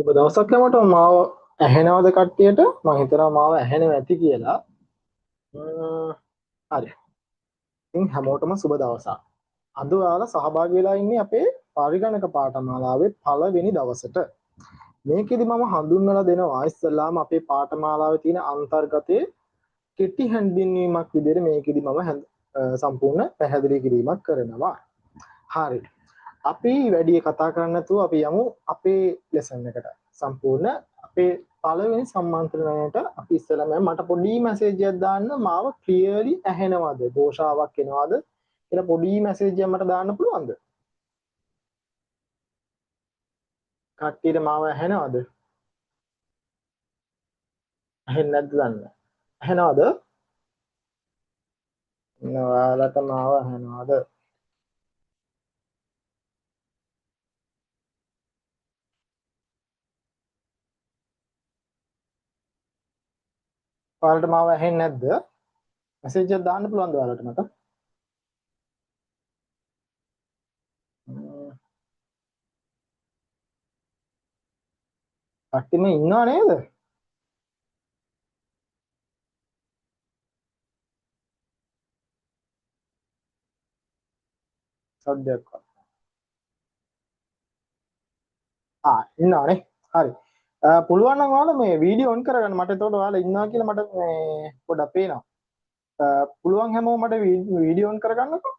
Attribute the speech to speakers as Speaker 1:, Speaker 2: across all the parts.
Speaker 1: සුබ දවසක් යමට මාව ඇහෙනවද කට්ටියට? මම හිතනවා මාව ඇහෙනව ඇති කියලා. හරි. ඉතින් හැමෝටම සුබ දවසක්. අද ඔයාලා සහභාගී වෙලා ඉන්නේ අපේ පරිගණක පාඨමාලාවේ පළවෙනි දවසට. මේකෙදි මම හඳුන්වලා දෙනවා ඉස්සෙල්ලාම අපේ පාඨමාලාවේ තියෙන අන්තර්ගතයේ කෙටි හැඳින්වීමක් විදිහට මේකෙදි මම සම්පූර්ණ පැහැදිලි කිරීමක් කරනවා. හරි. අපි වැඩි කතා කරන්න නැතුව අපි යමු අපේ ලෙසන් එකට. සම්පූර්ණ අපේ පළවෙනි සම්මන්ත්‍රණයට අපි ඉස්සෙල්ලාම මට පොඩි මැසේජ් එකක් දාන්න මාව ක්ලියර්ලි ඇහෙනවද? ഘോഷාවක් එනවද? කියලා පොඩි මැසේජ් එකක් මට දාන්න පුළුවන්ද? කට්ටියට මාව ඇහෙනවද? ඇහෙන්නේ නැද්ද දන්න? ඇහෙනවද? ඔයාලට මාව ඇහෙනවද? ඔයාලට මාව ඇහෙන්නේ නැද්ද? මැසේජ් එකක් දාන්න පුළුවන්ද ඔයාලට මට? කට්ටියම ඉන්නව නේද? සද්දයක්. ඉන්නවනේ. හරි. පුළුවන් නම් ඔයාලා මේ වීඩියෝ ඔන් කරගන්න. මට එතකොට ඔයාලා ඉන්නවා කියලා මට මේ පොඩ්ඩක් පේනවා. පුළුවන් හැමෝම මට වීඩියෝ ඔන් කරගන්නකෝ.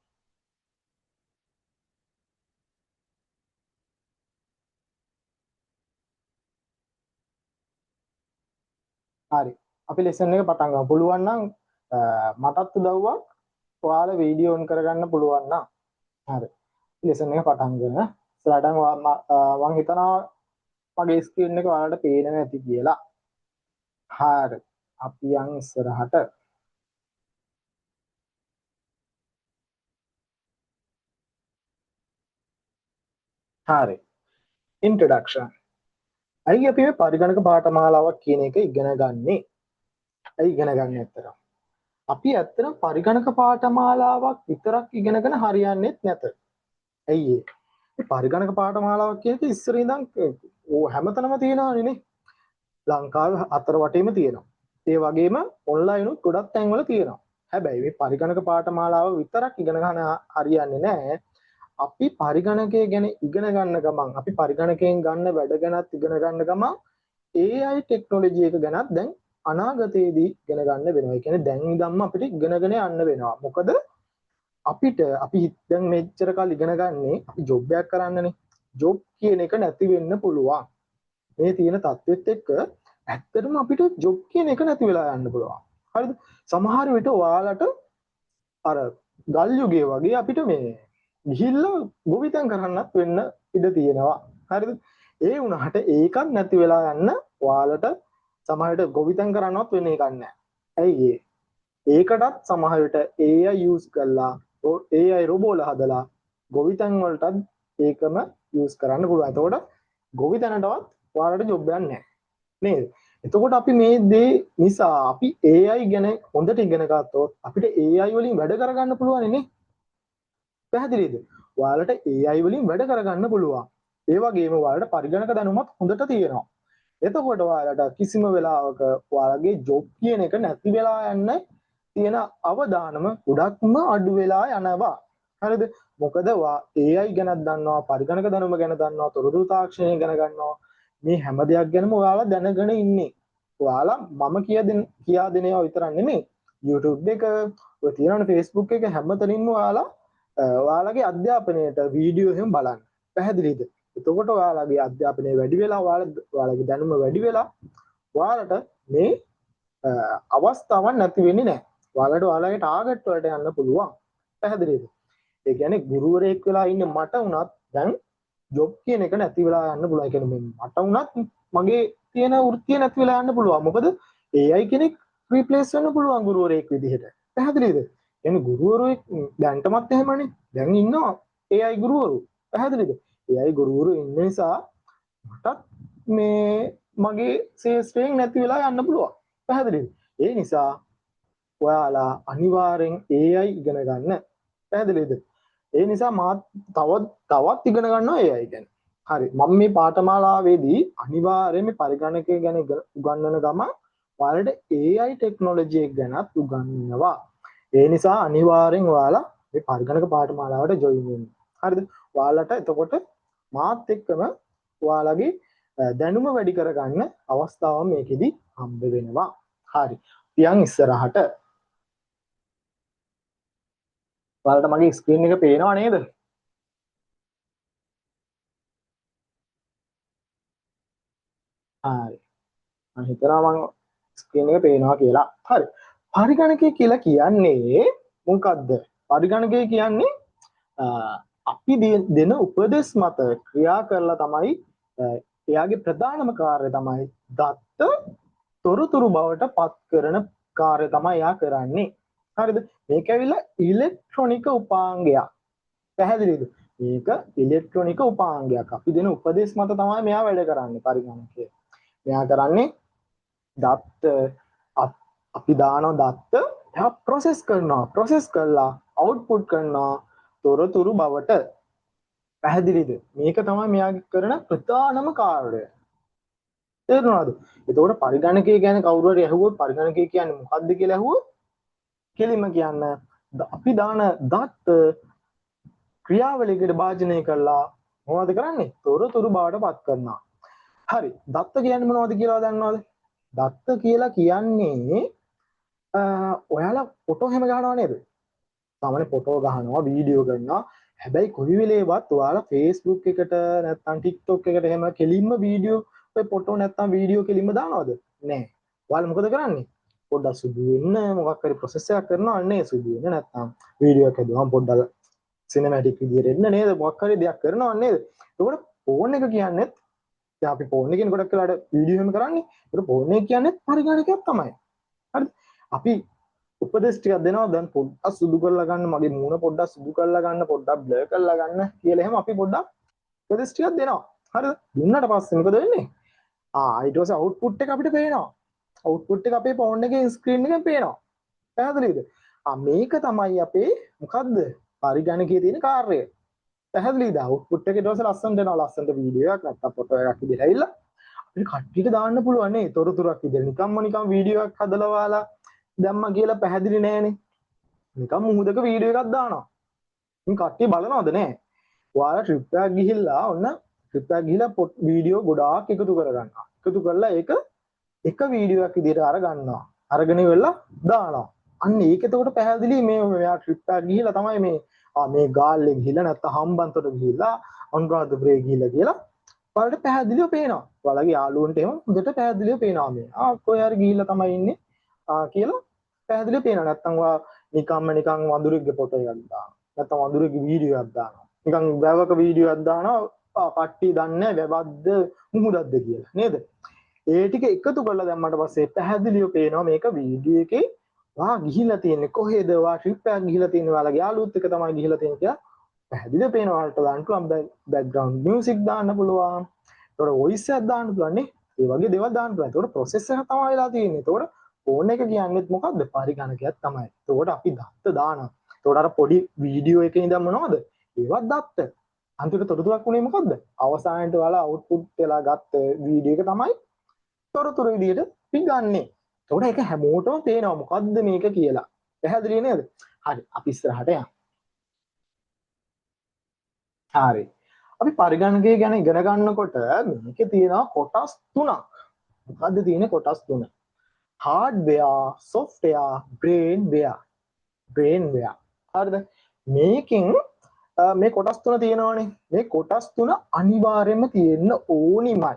Speaker 1: හරි. අපි ලෙසන් එක පටන් ගමු. පුළුවන් නම් මටත් උදව්වක් ඔයාලා වීඩියෝ ඔන් කරගන්න පුළුවන් නම්. හරි. ලෙසන් එක පටන් ගන්න. ඉස්සරහට මම හිතනවා මගේ ස්ක්‍රීන් එක ඔයාලට පේන්නේ නැති කියලා. හරි. අපි යන් ඉස්සරහට. හරි. ඉන්ට්‍රොඩක්ෂන්. අයි අපි මේ පරිගණක පාඨමාලාවක් කියන එක ඉගෙන ගන්නේ. ඇයි ඉගෙන ගන්න ඇත්තටම? අපි ඇත්තටම පරිගණක පාඨමාලාවක් විතරක් ඉගෙනගෙන හරියන්නේ නැත. ඇයි ඒ? පරිගණක පාඨමාලාවක් කියන එක ඉස්සර ඉඳන් හැමතැනම තියෙනවානේ නේ. ලංකාවේ අතර වටේම තියෙනවා. ඒ වගේම ඔන්ලයින් උත් ගොඩක් තැන්වල තියෙනවා. හැබැයි මේ පරිගණක පාඨමාලාව විතරක් ඉගෙන ගන්න හරියන්නේ නැහැ. අපි පරිගණකය ගැන ඉගෙන ගන්න ගමන් අපි පරිගණකයෙන් ගන්න වැඩ ගැනත් ඉගෙන ගන්න ගමන් AI ටෙක්නොලොජි එක ගැනත් දැන් අනාගතයේදී ඉගෙන ගන්න වෙනවා. ඒ කියන්නේ දැන් ඉඳන්ම අපිට ඉගෙනගෙන යන්න වෙනවා. මොකද අපිට අපි දැන් මෙච්චර කාල ඉගෙන ගන්නේ අපි ජොබ් එකක් කරන්නනේ. ජොබ් කියන එක නැති වෙන්න පුළුවන්. මේ තියෙන තත්ත්වෙත් එක්ක ඇත්තටම අපිට ජොබ් කියන එක නැති වෙලා යන්න පුළුවන්. හරිද? සමහර විට ඔයාලට අර ගල් යුගයේ වගේ අපිට මේ ගිහිල්ලා ගොවිතැන් කරන්නත් වෙන්න ඉඩ තියෙනවා. හරිද? ඒ වුණාට ඒකත් නැති වෙලා යන්න ඔයාලට සමහර විට ගොවිතැන් කරන්නවත් වෙන්නේ එකක් නැහැ. ඇයි ඒ? ඒකටත් සමහර විට AI use කරලා AI රොබෝලා හදලා ගොවිතැන් වලටත් ඒකම use කරන්න පුළුවන්. එතකොට ගොවිතැනටවත් ඔයාලට ජොබ් එකක් නැහැ. නේද? එතකොට අපි මේ දේ නිසා අපි AI ගැන හොඳට ඉගෙන ගත්තොත් අපිට AI වලින් වැඩ කරගන්න පුළුවන් නේ. පැහැදිලිද? ඔයාලට AI වලින් වැඩ කරගන්න පුළුවන්. ඒ වගේම ඔයාලට පරිගණක දැනුමත් හොඳට තියෙනවා. එතකොට ඔයාලට කිසිම වෙලාවක ඔයාලගේ ජොබ් කියන එක නැති වෙලා යන්න තියෙන අවදානම ගොඩක්ම අඩු වෙලා යනවා. හරිද? මොකද AI ගැනත් දන්නවා, පරිගණක දැනුම ගැන දන්නවා, තොරතුරු තාක්ෂණය ගැන ගන්නවා. මේ හැම දෙයක් ගැනම ඔයාලා දැනගෙන ඉන්නේ. ඔයාලා මම කියා දෙන ඒවා විතරක් නෙමෙයි. YouTube එක, ඔය තියෙනවනේ Facebook එක හැමතැනින්ම ඔයාලගේ අධ්‍යාපනයට වීඩියෝ එහෙම බලන්න. පැහැදිලිද? එතකොට ඔයාලගේ අධ්‍යාපනය වැඩි වෙලා ඔයාලගේ දැනුම වැඩි වෙලා ඔයාලට මේ අවස්ථාවක් නැති වෙන්නේ නැහැ. ඔයාලගේ ටාගට් වලට යන්න පුළුවන්. පැහැදිලිද? ඒ කියන්නේ ගුරුවරයෙක් වෙලා ඉන්න මට උනත් දැන් ජොබ් කියන එක නැති වෙලා යන්න පුළුවන්. ඒ කියන්නේ මට උනත් මගේ තියෙන වෘත්තිය නැති වෙලා යන්න පුළුවන්. මොකද AI කෙනෙක් රීප්ලේස් වෙන්න පුළුවන් ගුරුවරයෙක් විදිහට. පැහැදිලිද? කියන්නේ ගුරුවරයෙක් දැන්ටමත් එහෙමනේ. දැන් ඉන්නවා AI ගුරුවරු. පැහැදිලිද? AI ගුරුවරු ඉන්න නිසා මටත් මේ මගේ ශේෂ්ත්‍රයෙන් නැති වෙලා යන්න පුළුවන්. පැහැදිලිද? ඒ නිසා ඔයාලා අනිවාර්යෙන් AI ඉගෙන ගන්න. පැහැදිලිද? ඒ නිසා මාත් තවත් ඉගෙන ගන්නවා AI ගැන. හරි මම මේ පාඨමාලාවේදී අනිවාර්යයෙන් මේ පරිගණකය ගැන උගන්වන ගමන් ඔයාලට AI ටෙක්නොලොජි එක ගැනත් උගන්වනවා. ඒ නිසා අනිවාර්යෙන් ඔයාලා මේ පරිගණක පාඨමාලාවට ජොයින් වෙන්න. හරිද? ඔයාලට එතකොට මාත් එක්කම ඔයාලගේ දැනුම වැඩි කරගන්න අවස්ථාව මේකෙදි හම්බ වෙනවා. හරි. පියන් ඉස්සරහට. ඔයාලට මගේ ස්ක්‍රීන් එක පේනව නේද? හරි. මම හිතනවා මම ස්ක්‍රීන් එක පේනවා කියලා. හරි. පරිගණකය කියලා කියන්නේ මොකක්ද? පරිගණකය කියන්නේ අපි දෙන උපදෙස් මත ක්‍රියා කරලා තමයි එයාගේ ප්‍රධානම කාර්යය තමයි දත්ත තොරතුරු බවට පත් කරන කාර්යය තමයි එයා කරන්නේ. හරිද? මේක ඇවිල්ලා ඉලෙක්ට්‍රොනික උපාංගයක්. පැහැදිලිද? මේක ඉලෙක්ට්‍රොනික උපාංගයක්. අපි දෙන උපදෙස් මත තමයි මෙයා වැඩ කරන්නේ පරිගණකය. මෙයා කරන්නේ දත්ත අපි දානවා දත්ත එයා ප්‍රොසෙස් කරනවා. ප්‍රොසෙස් කරලා අවුට්පුට් කරනවා තොරතුරු බවට. පැහැදිලිද? මේක තමයි මෙයාගේ කරන ප්‍රධානම කාර්යය. තේරුණාද? එතකොට පරිගණකය ගැන කවුරු හරි අහුවොත් පරිගණකය කියන්නේ මොකක්ද කියලා අහුවොත් කෙලින්ම කියන්න අපි දාන දත්ත ක්‍රියාවලියකට භාජනය කරලා මොනවද කරන්නේ? තොරතුරු බවට පත් කරනවා. හරි. දත්ත කියන්නේ මොනවද කියලා දන්නවද? දත්ත කියලා කියන්නේ ඔයාලා ෆොටෝ හැම ගහනවා නේද? සාමාන්‍ය ෆොටෝ ගහනවා, වීඩියෝ කරනවා. හැබැයි කොයි වෙලේවත් ඔයාලා Facebook එකට නැත්නම් TikTok එකට එහෙම කෙලින්ම වීඩියෝ ඔය ෆොටෝ නැත්නම් වීඩියෝ කෙලින්ම දානවද? නෑ. ඔයාලා මොකද කරන්නේ? පොඩ්ඩක් සුදු වෙන්න මොකක් හරි ප්‍රොසෙස් එකක් කරනවා අන්නේ සුදු වෙන්න නැත්නම් වීඩියෝ එක හදුවම පොඩ්ඩක් සිනමැටික් විදියට එන්න නේද? මොකක් හරි දෙයක් කරනවා නේද? ඒකට ෆෝන් එක කියන්නේ දැන් අපි ෆෝන් එකෙන් ගොඩක් වෙලාවට වීඩියෝ එහෙම කරන්නේ. ඒක ෆෝන් එක කියන්නේ පරිගණකයක් තමයි. හරිද? අපි උපදෙස් ටිකක් දෙනවා දැන් පොඩ්ඩක් සුදු කරලා ගන්න මගේ මූණ පොඩ්ඩක් සුදු කරලා ගන්න පොඩ්ඩක් බ්ලර් කරලා ගන්න කියලා එහෙම අපි පොඩ්ඩක් උපදෙස් ටිකක් දෙනවා. හරිද? දුන්නාට පස්සේ මොකද වෙන්නේ? ඊට පස්සේ අවුට්පුට් එක අපිට පේනවා. අවුට්පුට් එක අපේ ෆෝන් එකේ ස්ක්‍රීන් එකෙන් පේනවා. පැහැදිලිද? මේක තමයි අපේ මොකද්ද? පරිගණකයේ තියෙන කාර්යය. පැහැදිලිද? අවුට්පුට් එක ඊට පස්සේ ලස්සනට එනවා. ලස්සනට වීඩියෝ එකක් නැත්නම් ෆොටෝ එකක් විදිහට ඇවිල්ලා අපිට කට්ටියට දාන්න පුළුවන් නේ. තොරතුරක් විදිහට. නිකන් වීඩියෝ එකක් හදලා වාලා දැම්මා කියලා පැහැදිලි නෑනේ. නිකන් මුහුදක වීඩියෝ එකක් දානවා. ඉතින් කට්ටිය බලනවද නෑ? ඔයාලා ට්‍රිප් එකක් ගිහිල්ලා ඔන්න ට්‍රිප් එකක් ගිහිල්ලා වීඩියෝ ගොඩාක් එකතු කරගන්නවා. එකතු කරලා ඒක එක වීඩියෝ එකක් විදිහට අරගන්නවා. අරගෙන ඉවරලා දානවා. අන්න ඒක එතකොට පැහැදිලි මේ මෙයා ට්‍රිප් එකක් ගිහිල්ලා තමයි මේ ගාල්ලේ ගිහිල්ලා නැත්නම් හම්බන්තොට ගිහිල්ලා අනුරාධපුරේ ගිහිල්ලා කියලා ඔයාලට පැහැදිලිව පේනවා. ඔයාලගේ යාළුවන්ට එහෙම හොඳට පැහැදිලිව පේනවා මේ. කොහේ හරි ගිහිල්ලා තමයි ඉන්නේ කියලා පැහැදිලිව පේනවා. නැත්නම් ඔයා නිකන් වඳුරෙක්ගේ ෆොටෝ එකක් දානවා. නැත්නම් වඳුරෙක්ගේ වීඩියෝ එකක් දානවා. නිකන් වැවක වීඩියෝ එකක් දානවා. කට්ටිය දන්නේ වැවද්ද මුහුදක්ද කියලා. නේද? ඒ ටික එකතු කරලා දැම්මට පස්සේ පැහැදිලිව පේනවා මේක වීඩියෝ එකේ වා ගිහිල්ලා තියෙන්නේ කොහෙද? වා ට්‍රිප් එකක් ගිහිල්ලා තියෙන්නේ. ඔයාලගේ යාළුවොත් එක්ක තමයි ගිහිල්ලා තියෙන්නේ කියලා පැහැදිලිව පේනවා. ඔයාලට දාන්න පුළුවන් බෑග්ග්‍රවුන්ඩ් මියුසික් දාන්න පුළුවන්. ඒතකොට වොයිස් එකක් දාන්න පුළුවන් නේ. ඒ වගේ දේවල් දාන්න පුළුවන්. ඒතකොට ප්‍රොසෙස් එක තමයි වෙලා තියෙන්නේ. ඒතකොට ෆෝන් එක කියන්නේත් මොකද්ද? පරිගණකයක් තමයි. ඒතකොට අපි දත්ත දානවා. ඒතකොට අර පොඩි වීඩියෝ එකේ ඉඳන් මොනවද? ඒවත් දත්ත. අන්තිමට තොරතුරක් උනේ මොකද්ද? අවසානයේට ඔයාලා අවුට්පුට් වෙලා ගත්ත වීඩියෝ එක තමයි තොරතුරු විදියට පිගන්නේ. ඒතකොට ඒක හැමෝටම පේනවා මොකද්ද මේක කියලා. පැහැදිලි නේද? හරි. අපි ඉස්සරහට යමු. හරි. අපි පරිගණකය ගැන ඉගෙන ගන්නකොට මේකේ තියෙනවා කොටස් තුනක්. මොකද්ද තියෙන්නේ කොටස් තුන? hardware, software, brainware. හරිද? මේකෙන් මේ කොටස් තුන තියෙනවානේ. මේ කොටස් තුන අනිවාර්යයෙන්ම තියෙන්න ඕනිමයි.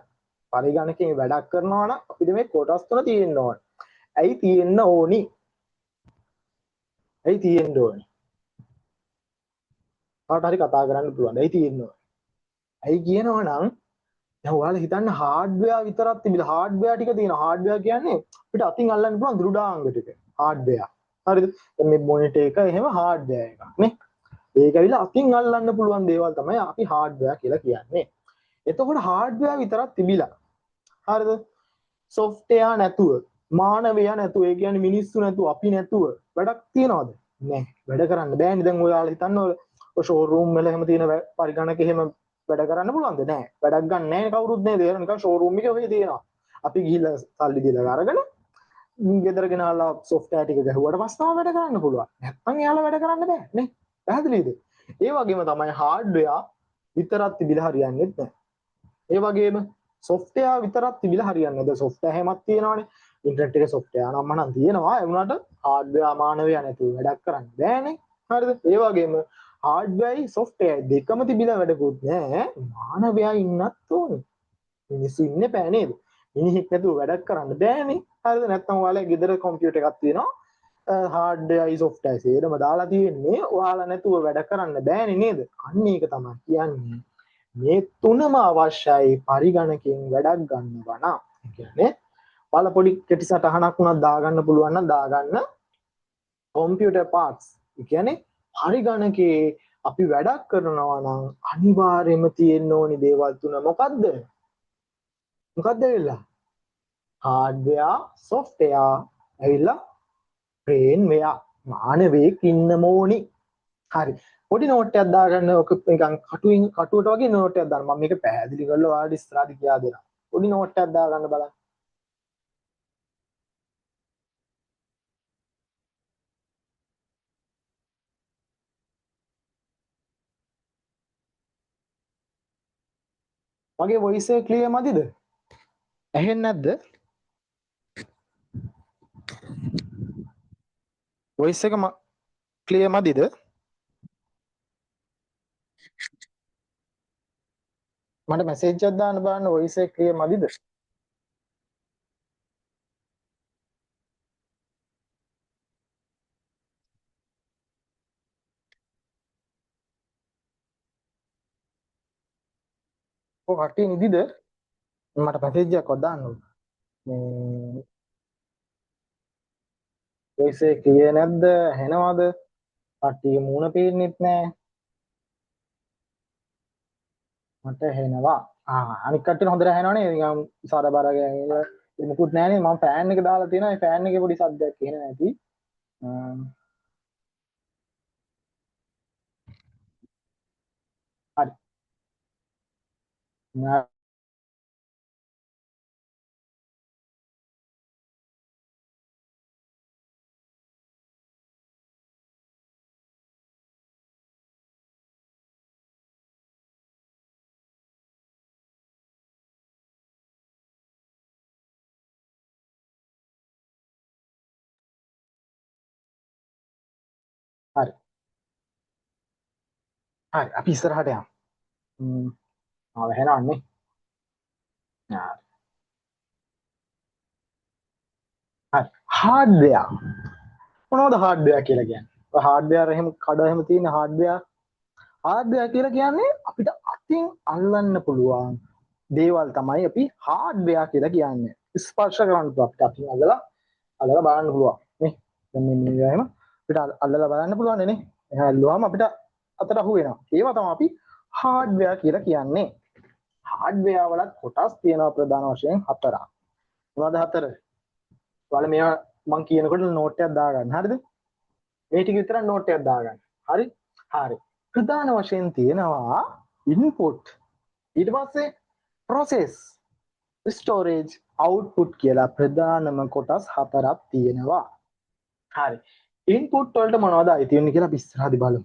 Speaker 1: පරිගණකයෙන් වැඩක් කරනවා නම් අපිට මේ කොටස් තුන තියෙන්න ඕනේ. ඇයි තියෙන්න ඕනි? ඇයි තියෙන්න ඕනේ? කාට හරි කතා කරන්න පුළුවන්. ඇයි තියෙන්න ඕනේ? ඇයි කියනවා නම් දැන් ඔයාලා හිතන්න හાર્ඩ්වෙයාර් විතරක් තිබිලා හાર્ඩ්වෙයාර් ටික තියෙනවා. හાર્ඩ්වෙයාර් කියන්නේ අපිට අතින් අල්ලන්න පුළුවන් දෘඩාංග ටික. හાર્ඩ්වෙයාර්. හරිද? දැන් මේ මොනිටර් එක එහෙම හાર્ඩ්වෙයාර් එකක් නේ. ඒක ඇවිල්ලා අතින් අල්ලන්න පුළුවන් දේවල් තමයි අපි හાર્ඩ්වෙයාර් කියලා කියන්නේ. එතකොට හાર્ඩ්වෙයාර් විතරක් තිබිලා. හරිද? සොෆ්ට්වෙයාර් නැතුව, මානවයා නැතුව, ඒ කියන්නේ මිනිස්සු නැතුව, අපි නැතුව වැඩක් තියනවද? නැහැ. වැඩ කරන්න බෑනේ. දැන් ඔයාලා හිතන්න ඔය ෂෝරූම් වල එහෙම තියෙන පරිගණක එහෙම වැඩ කරන්න පුළුවන්ද? නෑ. වැඩක් ගන්න නෑ කවුරුත් නේද? ඒක නිකන් ෂෝරූම් එකේ ඔය තියෙනවා. අපි ගිහිල්ලා සල්ලි දීලා අරගෙන ගෙදර ගෙනාලා සොෆ්ට්වෙයාර් ටික ගැහුවට පස්සේ තමයි වැඩ කරන්න පුළුවන්. නැත්නම් එයාලා වැඩ කරන්න බෑ නේ. පැහැදිලිද? ඒ වගේම තමයි හાર્ඩ්වෙයාර් විතරක් තිබිලා හරියන්නේ නැහැ. ඒ වගේම සොෆ්ට්වෙයාර් විතරක් තිබිලා හරියන්නේ නැහැ. සොෆ්ට්වෙයාර් හැමක් තියෙනවානේ. ඉන්ටර්නෙට් එකේ සොෆ්ට්වෙයාර් නම් තියෙනවා. ඒ වුණාට හાર્ඩ්වෙයාර් මානවයා නැතුව වැඩක් කරන්න බෑනේ. හරිද? ඒ වගේම හાર્ඩ්වෙයාරයි සොෆ්ට්වෙයාර් දෙකම තිබිලා වැඩකුත් නෑ. මානවයා ඉන්නත් ඕනේ. මිනිස්සු ඉන්නේ බෑ නේද? මිනිහෙක් නැතුව වැඩක් කරන්න බෑනේ. හරිද? නැත්නම් ඔයාලා ගෙදර කම්පියුටර් එකක් තියෙනවා. හાર્ඩ්වෙයාරයි සොෆ්ට්වෙයාරයි සේරම දාලා තියෙන්නේ. ඔයාලා නැතුව වැඩ කරන්න බෑනේ නේද? අන්න ඒක තමයි කියන්නේ. මේ තුනම අවශ්‍යයි පරිගණකයෙන් වැඩක් ගන්නවා නම්. ඒ කියන්නේ ඔයාලා පොඩි කෙටි සටහනක් උනත් දාගන්න පුළුවන් නම් දාගන්න කම්පියුටර් පාර්ට්ස්. ඒ කියන්නේ පරිගණකයේ අපි වැඩක් කරනවා නම් අනිවාර්යයෙන්ම තියෙන්න ඕනි දේවල් තුන මොකද්ද? මොකක්ද ඇවිල්ලා? හાર્ඩ්වෙයාර් සොෆ්ට්වෙයාර් ඇවිල්ලා බ්‍රේන් වෙයා මානවයෙක් ඉන්න ඕනි. හරි. පොඩි නෝට් එකක් දාගන්න ඔක නිකන් කටුවට වගේ නෝට් එකක් දාන්න. මම මේක පැහැදිලි කරලා ඔයාලට ඉස්සරහට කියා දෙනවා. පොඩි නෝට් එකක් දාගන්න බලන්න. මගේ වොයිස් එක ක්ලියර් මදිද? ඇහෙන්නේ නැද්ද? වොයිස් එක ක්ලියර් මදිද? මට මැසේජ් එකක් දාන්න බලන්න වොයිස් එක ක්ලියර් මදිද? ඔය කට්ටිය නිදිද? මට මැසේජ් එකක් දාන්න ඕන. මේ වොයිස් එක ක්ලියර් නැද්ද? ඇහෙනවද? කට්ටිය මූණ පේන්නෙත් නෑ. මට ඇහෙනවා. අනික් කට්ටිය හොඳට ඇහෙනවනේ. නිකන් සාර බර ගෑනිලා මුකුත් නෑනේ. මම ෆෑන් එක දාලා තියෙනවා. ඒ ෆෑන් එකේ පොඩි සද්දයක් එන්නේ නැති. හරි. හරි. හරි. අපි ඉස්සරහට යමු. ඇහෙනවන්නේ. හරි. හાર્ඩ්වෙයාර්. මොනවද හાર્ඩ්වෙයාර් කියලා කියන්නේ? හાર્ඩ්වෙයාර් එහෙම කඩ එහෙම තියෙන හાર્ඩ්වෙයාර්. හાર્ඩ්වෙයාර් කියලා කියන්නේ අපිට අතින් අල්ලන්න පුළුවන් දේවල් තමයි අපි හાર્ඩ්වෙයාර් කියලා කියන්නේ. ස්පර්ශ කරන්න පුළුවන් අපිට අතින් අල්ලලා බලන්න පුළුවන් නේ. දැන් මේ එහෙම අපිට අල්ලලා බලන්න පුළුවන් නේ. එහෙනම් අල්ලුවාම අපිට අතට අහු වෙනවා. ඒවා තමයි අපි හાર્ඩ්වෙයාර් කියලා කියන්නේ. හાર્ඩ්වෙයාර් වල කොටස් තියෙනවා ප්‍රධාන වශයෙන් හතරක්. මොනවද හතර? ඔයාලා මේවා මම කියනකොට නෝට් එකක් දාගන්න. හරිද? මේ ටික විතර නෝට් එකක් දාගන්න. හරි? හරි. ප්‍රධාන වශයෙන් තියෙනවා ඉන්පුට්, ඊට පස්සේ process, storage, output කියලා ප්‍රධානම කොටස් හතරක් තියෙනවා. හරි. ඉන්පුට් වලට මොනවද අයිති වෙන්නේ කියලා අපි ඉස්සරහදී බලමු.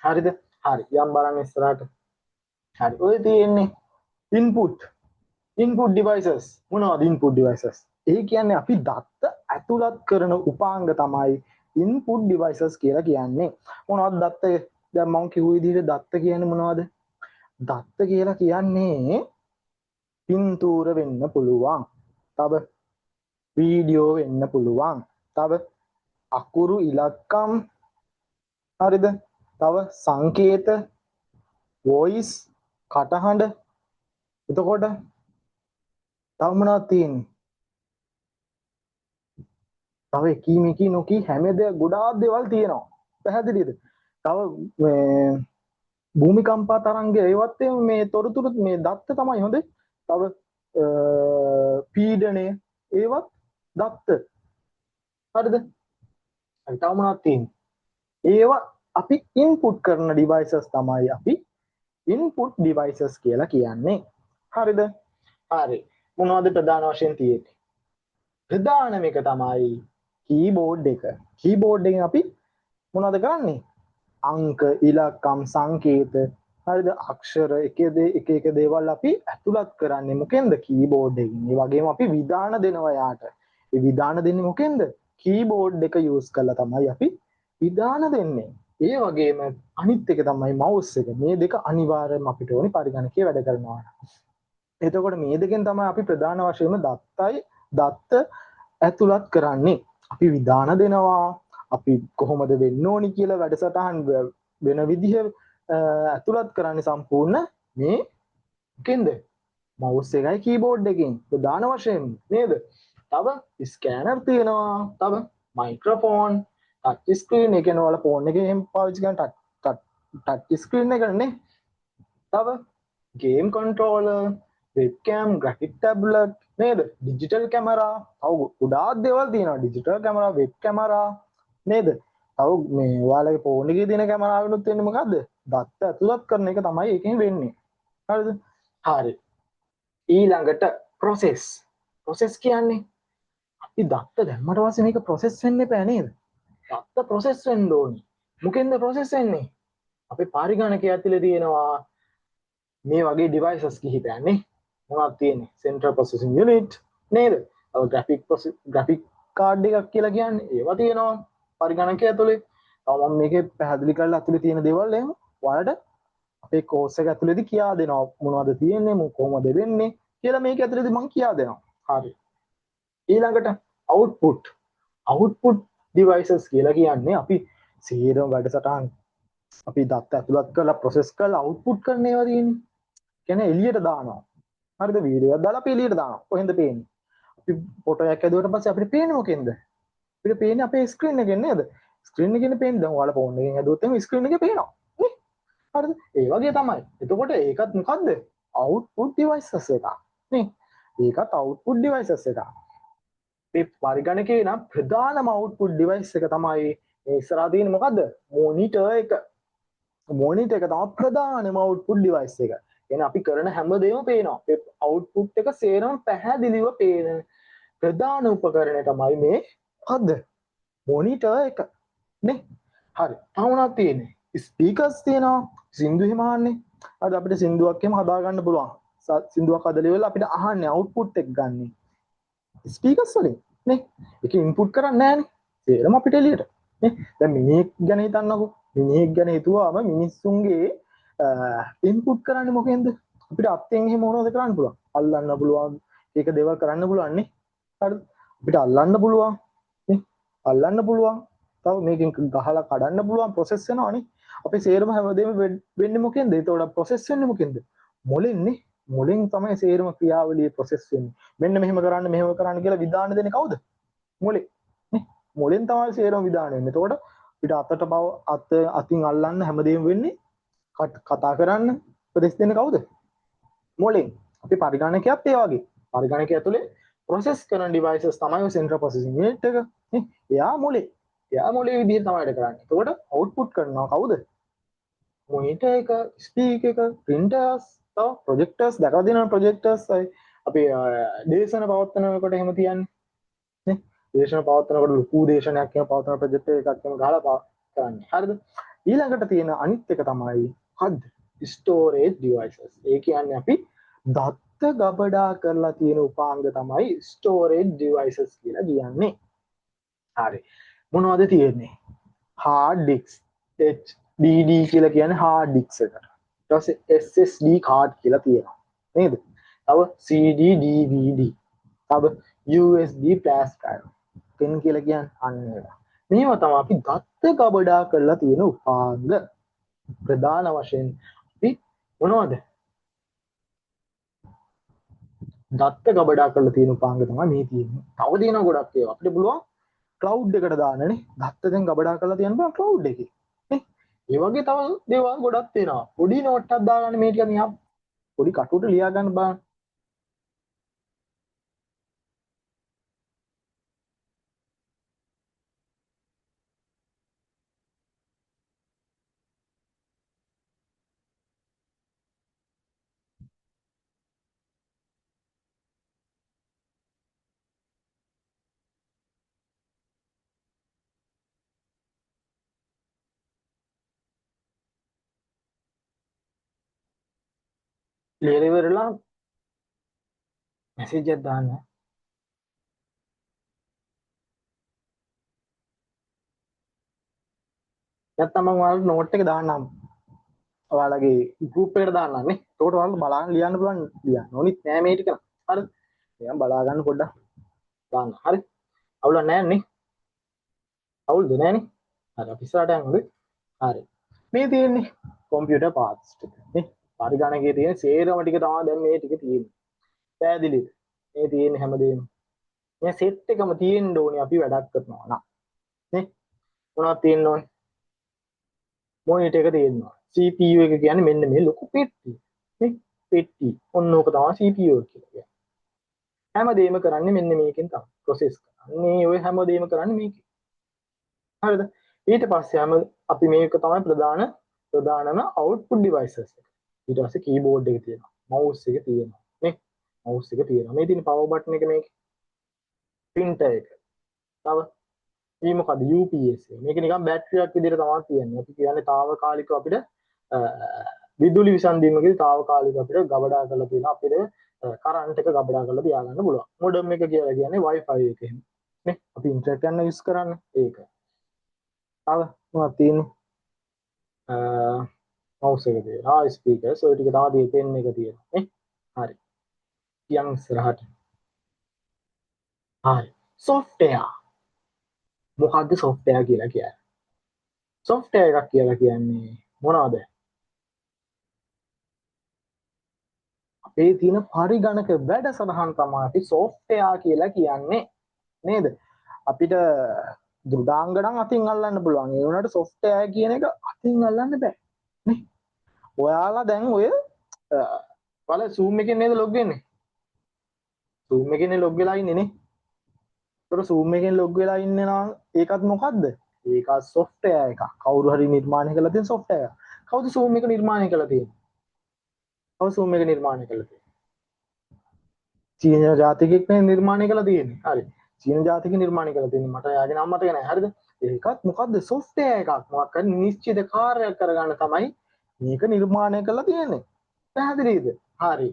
Speaker 1: හරිද? හරි. යම් බලන්න ඉස්සරහට. හරි. ඔය තියෙන්නේ input devices. මොනවද input devices? ඒ කියන්නේ අපි දත්ත ඇතුළත් කරන උපාංග තමයි input devices කියලා කියන්නේ. මොනවද දත්ත? දැන් මම කිව්ව විදිහට දත්ත කියන්නේ මොනවද? දත්ත කියලා කියන්නේ පින්තූර වෙන්න පුළුවන්. තව වීඩියෝ වෙන්න පුළුවන්. තව අකුරු ඉලක්කම්. හරිද? තව සංකේත, voice, කටහඬ. එතකොට තව මොනවද තියෙන්නේ? තව එකී නොකී හැම දෙයක් ගොඩාක් දේවල් තියෙනවා. පැහැදිලිද? තව මේ භූමිකම්පා තරංගය ඒවත් මේ තොරතුරු මේ දත්ත තමයි හොඳේ. තව පීඩනය ඒවත් දත්ත. හරිද? හරි. තව මොනවද තියෙන්නේ? ඒවා අපි ඉන්පුට් කරන ඩිවයිසස් තමයි අපි input devices කියලා කියන්නේ. හරිද? හරි. මොනවද ප්‍රධාන වශයෙන් තියෙන්නේ? ප්‍රධානම එක තමයි කීබෝඩ් එක. කීබෝඩ් එකෙන් අපි මොනවද කරන්නේ? අංක, ඉලක්කම්, සංකේත, හරිද? අක්ෂර එක දේවල් අපි ඇතුළත් කරන්නේ මොකෙන්ද? කීබෝඩ් එකකින්. ඒ වගේම අපි විධාන දෙනවා යාට. ඒ විධාන දෙන්නේ මොකෙන්ද? කීබෝඩ් එක යූස් කරලා තමයි අපි විධාන දෙන්නේ. ඒ වගේම අනිත් එක තමයි මවුස් එක. මේ දෙක අනිවාර්යයෙන්ම අපිට ඕනේ පරිගණකයේ වැඩ කරනවා. එතකොට මේ දෙකෙන් තමයි අපි ප්‍රධාන වශයෙන්ම දත්ත ඇතුළත් කරන්නේ. අපි විධාන දෙනවා, අපි කොහොමද වෙන්න ඕනි කියලා වැඩසටහන් වෙන විදිහ ඇතුළත් කරන්නේ සම්පූර්ණ මේ කෙන්ද මවුස් එකයි කීබෝඩ් එකකින් ප්‍රධාන වශයෙන් නේද? තව ස්කෑනර් තියෙනවා, තව මයික්‍රොෆෝන්, ටච් ස්ක්‍රීන්, ඒ කියන්නේ ඔයාලා ෆෝන් එකේ එහෙම පාවිච්චි කරන ටච් ස්ක්‍රීන් එකනේ. තව ගේම් කන්ට්‍රෝලර්, වෙබ්කෑම්, ග්‍රැෆික් ටැබ්ලට් නේද? ඩිජිටල් කැමරා, තව ගොඩාක් දේවල් තියෙනවා. ඩිජිටල් කැමරා, වෙබ් කැමරා නේද? තව මේ ඔයාලගේ ෆෝන් එකේ තියෙන කැමරාවෙනුත් වෙන්නේ මොකද්ද? දත්ත ඇතුළත් කරන එක තමයි ඒකෙන් වෙන්නේ. හරිද? හරි. ඊළඟට ප්‍රොසෙස් කියන්නේ අපි දත්ත දැම්මට පස්සේ මේක ප්‍රොසෙස් වෙන්න එපා නේද? දත්ත ප්‍රොසෙස් වෙන්න ඕනේ. මොකෙන්ද ප්‍රොසෙස් වෙන්නේ? අපේ පරිගණකය ඇතුලේ තියෙනවා මේ වගේ ඩිවයිසස් කිහිපයක් නේ. මොනවද තියෙන්නේ? සෙන්ට්‍රල් ප්‍රොසෙසින් යුනිට් නේද? ග්‍රැෆික් කාඩ් එකක් කියලා කියන්නේ ඒවා තියෙනවා පරිගණකය ඇතුලේ. තව මම මේකේ පැහැදිලි කරලා ඇතුලේ තියෙන දේවල් එහෙම ඔයාලට අපේ කෝස් එක ඇතුලේදී කියා දෙනවා මොනවද තියෙන්නේ කොහොමද වෙන්නේ කියලා මේක ඇතුලේදී මම කියා දෙනවා. හරි. ඊළඟට අවුට්පුට් ඩිවයිසස් කියලා කියන්නේ අපි සියරම වැඩසටහන් අපි දත්ත ඇතුළත් කරලා ප්‍රොසෙස් කරලා අවුට්පුට් කරන ඒවා තියෙන්නේ. කියන්නේ එළියට දානවා. හරිද? වීඩියෝ එකක් දාලා අපි එළියට දානවා. කොහෙන්ද පේන්නේ? අපි ෆොටෝ එකක් ඇදුවට පස්සේ අපිට පේන්නේ මොකෙන්ද? අපිට පේන්නේ අපේ ස්ක්‍රීන් එකෙන් නේද? ස්ක්‍රීන් එකෙන් පේන්නේ. දැන් ඔයාලා ෆෝන් එකෙන් ඇදුවොත් එහෙනම් ස්ක්‍රීන් එකේ පේනවා. නේ? හරිද? ඒ වගේ තමයි. එතකොට ඒකත් මොකද්ද? අවුට්පුට් ඩිවයිසස් එකක්. නේ? ඒකත් අවුට්පුට් ඩිවයිසස් එකක්. මේ පරිගණකේ නම් ප්‍රධානම අවුට්පුට් ඩිවයිස් එක තමයි මේ ඉස්සරහා තියෙන මොකද්ද? මොනිටර් එක. මොනිටර් එක තමයි ප්‍රධානම අවුට්පුට් ඩිවයිස් එක. එහෙනම් අපි කරන හැමදේම පේනවා. ඒ අවුට්පුට් එක සේරම පැහැදිලිව පේන ප්‍රධාන උපකරණය තමයි මේ මොකද්ද? මොනිටර් එක. නේ? හරි. තව මොනවද තියෙන්නේ? ස්පීකර්ස් තියෙනවා. සින්දු එහෙම අහන්නේ. අද අපිට සින්දුවක් එහෙම හදා ගන්න පුළුවන්. සින්දුවක් හදලා ඉවරලා අපිට අහන්නේ අවුට්පුට් එක ගන්න. ස්පීකර්ස් වලින් නේ. ඒක ඉන්පුට් කරන්නේ නැහනේ. සේරම අපිට එළියට. නේ? දැන් මිනිහෙක් ගැන හිතන්නකෝ. මිනිහෙක් ගැන හිතුවාම මිනිස්සුන්ගේ ඉන්පුට් කරන්නේ මොකෙන්ද? අපිට අත්යෙන් එහෙම මොනවද කරන්න පුළුවන්? අල්ලන්න පුළුවන්. ඒක දේවල් කරන්න පුළුවන් නේ. හරිද? අපිට අල්ලන්න පුළුවන්. නේ? අල්ලන්න පුළුවන්. තව මේකෙන් ගහලා කඩන්න පුළුවන් ප්‍රොසෙස් වෙනවනේ. අපි සේරම හැමදේම වෙන්නේ මොකෙන්ද? ඒතකොට ප්‍රොසෙස් වෙන්නේ මොකෙන්ද? මොලෙන්නේ. මොලෙන් තමයි සේරම ක්‍රියාවලිය ප්‍රොසෙස් වෙන්නේ. මෙන්න මෙහෙම කරන්න කියලා විධාන දෙන්නේ කවුද? මොලේ. නේ? මොලෙන් තමයි සේරම විධාන වෙන්නේ. එතකොට අපිට අතට බව අතින් අල්ලන්න හැමදේම වෙන්නේ කතා කරන්න උපදෙස් දෙන්නේ කවුද? මොලෙන්. අපි පරිගණකයත් ඒ වගේ. පරිගණකය ඇතුලේ ප්‍රොසෙස් කරන ඩිවයිසස් තමයි සෙන්ට්‍රල් ප්‍රොසෙසින් යුනිට් එක. නේ? එයා මොලේ. එයා මොලේ විදිහට තමයි වැඩ කරන්නේ. එතකොට අවුට්පුට් කරනවා කවුද? මොනිටර් එක, ස්පීකර් එක, printers, තව ප්‍රොජෙක්ටර්ස් දැකලා තියෙනවා ප්‍රොජෙක්ටර්ස් අපි දේශන පවත්වනකොට එහෙම තියන්නේ. නේ? දේශන පවත්වනකොට ලොකු දේශනයක් එහෙම පවත්වන ප්‍රොජෙක්ටර් එකක් එහෙම ගහලා කරන්නේ. හරිද? ඊළඟට තියෙන අනිත් එක තමයි හද ස්ටෝරේජ් ඩිවයිසස්. ඒ කියන්නේ අපි දත්ත ගබඩා කරලා තියෙන උපාංග තමයි ස්ටෝරේජ් ඩිවයිසස් කියලා කියන්නේ. හරි. මොනවද තියෙන්නේ? hard disk HDD කියලා කියන්නේ hard disk එකට. ඊට පස්සේ SSD card කියලා තියෙනවා. නේද? තව CD DVD. තව USB flash drive. පෙන් කියලා කියන්නේ අන්න ඒවා. මේවා තමයි අපි දත්ත ගබඩා කරලා තියෙන උපාංග. ප්‍රධාන වශයෙන් අපි මොනවද? දත්ත ගබඩා කරලා තියෙන උපාංග තමයි මේ තියෙන්නේ. තව දිනන ගොඩක් ඒවා. අපිට පුළුවන් ක්ලවුඩ් එකට දාන්නනේ. දත්ත දැන් ගබඩා කරලා තියන්න බෑ ක්ලවුඩ් එකේ. නේ? ඒ වගේ තව දේවල් ගොඩක් තියෙනවා. පොඩි නෝට් එකක් දාගන්න මේ ටික නිකන් පොඩි කටුවට ලියා ගන්න බෑ. ලියලා ඉවරලා මැසේජ් එකක් දාන්න. නැත්නම් මම ඔයාලට නෝට් එක දාන්නම්. ඔයාලගේ ගෲප් එකට දාන්නම් නේ. ඒකට ඔයාලට බලන්න ලියන්න පුළුවන් ලියන්න. ඕනිත් නෑ මේ ටික. හරිද? නිකන් බලා ගන්න පොඩ්ඩක් දාන්න. හරි. අවුලක් නෑ නේ. අවුල්ද නෑනේ. හරි අපි ඉස්සරහට යමුද? හරි. මේ තියෙන්නේ කම්පියුටර් පාර්ට්ස් ටික නේ. පරිගණකයේ තියෙන සේරම ටික තමයි දැන් මේ ටික තියෙන්නේ. පැහැදිලිද? මේ තියෙන හැමදේම. මේ සෙට් එකම තියෙන්න ඕනේ අපි වැඩක් කරනවා නම්. නේ? මොනවද තියෙන්න ඕනේ? මොනිටර් එක තියෙනවා. CPU එක කියන්නේ මෙන්න මේ ලොකු පෙට්ටිය. නේ? පෙට්ටි. ඔන්න ඕක තමයි CPU එක කියලා කියන්නේ. හැමදේම කරන්නේ මෙන්න මේකෙන් තමයි. ප්‍රොසෙස් කරන්නේ ඔය හැමදේම කරන්නේ මේකෙන්. හරිද? ඊට පස්සේ අපි මේක තමයි ප්‍රධානම output devices එක. ඊට පස්සේ keyboard එක තියෙනවා. mouse එක තියෙනවා. නේ? mouse එක තියෙනවා. මේ තියෙන power button එක මේකේ. printer එක. තව මේ මොකද UPS එක. මේක නිකන් බැටරියක් විදිහට තමයි තියෙන්නේ. අපි කියන්නේ తాවකාලිකව අපිට විදුලි විසන්ධීමකදී తాවකාලිකව අපිට ගබඩා කරලා තියෙන අපිට කරන්ට් එක ගබඩා කරලා තියාගන්න පුළුවන්. මොඩම් එක කියලා කියන්නේ Wi-Fi එක එහෙම. නේ? අපි ඉන්ටර්නෙට් යන යූස් කරන්නේ ඒක. තව මොනවද තියෙන්නේ? mouse එක තියෙනවා. speakers ඔය ටික තමයි pen එක තියෙනවා. නේ? හරි. යම් ඉස්සරහට. හරි. software. මොකද්ද software කියලා කියන්නේ? software එකක් කියලා කියන්නේ මොනවද? අපේ තියෙන පරිගණක වැඩසටහන් තමයි අපි software කියලා කියන්නේ. නේද? අපිට දෘඩාංග නම් අතින් අල්ලන්න පුළුවන්. ඒ වුණාට software කියන එක අතින් අල්ලන්න බෑ. නේ? ඔයාලා දැන් ඔය වල zoom එකෙන් නේද log වෙන්නේ? zoom එකෙන් log වෙලා ඉන්නේ නේ. ඒතර zoom එකෙන් log වෙලා ඉන්නේ නම් ඒකත් මොකද්ද? ඒකත් software එකක්. කවුරු හරි නිර්මාණය කරලා තියෙන software එකක්. කවුද zoom එක නිර්මාණය කරලා තියෙන්නේ? කවුද zoom එක නිර්මාණය කරලා තියෙන්නේ? චීන ජාතිකයෙක් නේ නිර්මාණය කරලා තියෙන්නේ. හරි. චීන ජාතික නිර්මාණය කරලා තියෙන්නේ. මට යාගේ නම මතක නැහැ. හරිද? ඒකත් මොකද්ද? software එකක්. මොකක් හරි නිශ්චිත කාර්යයක් කරගන්න තමයි මේක නිර්මාණය කරලා තියෙන්නේ. පැහැදිලිද? හරි.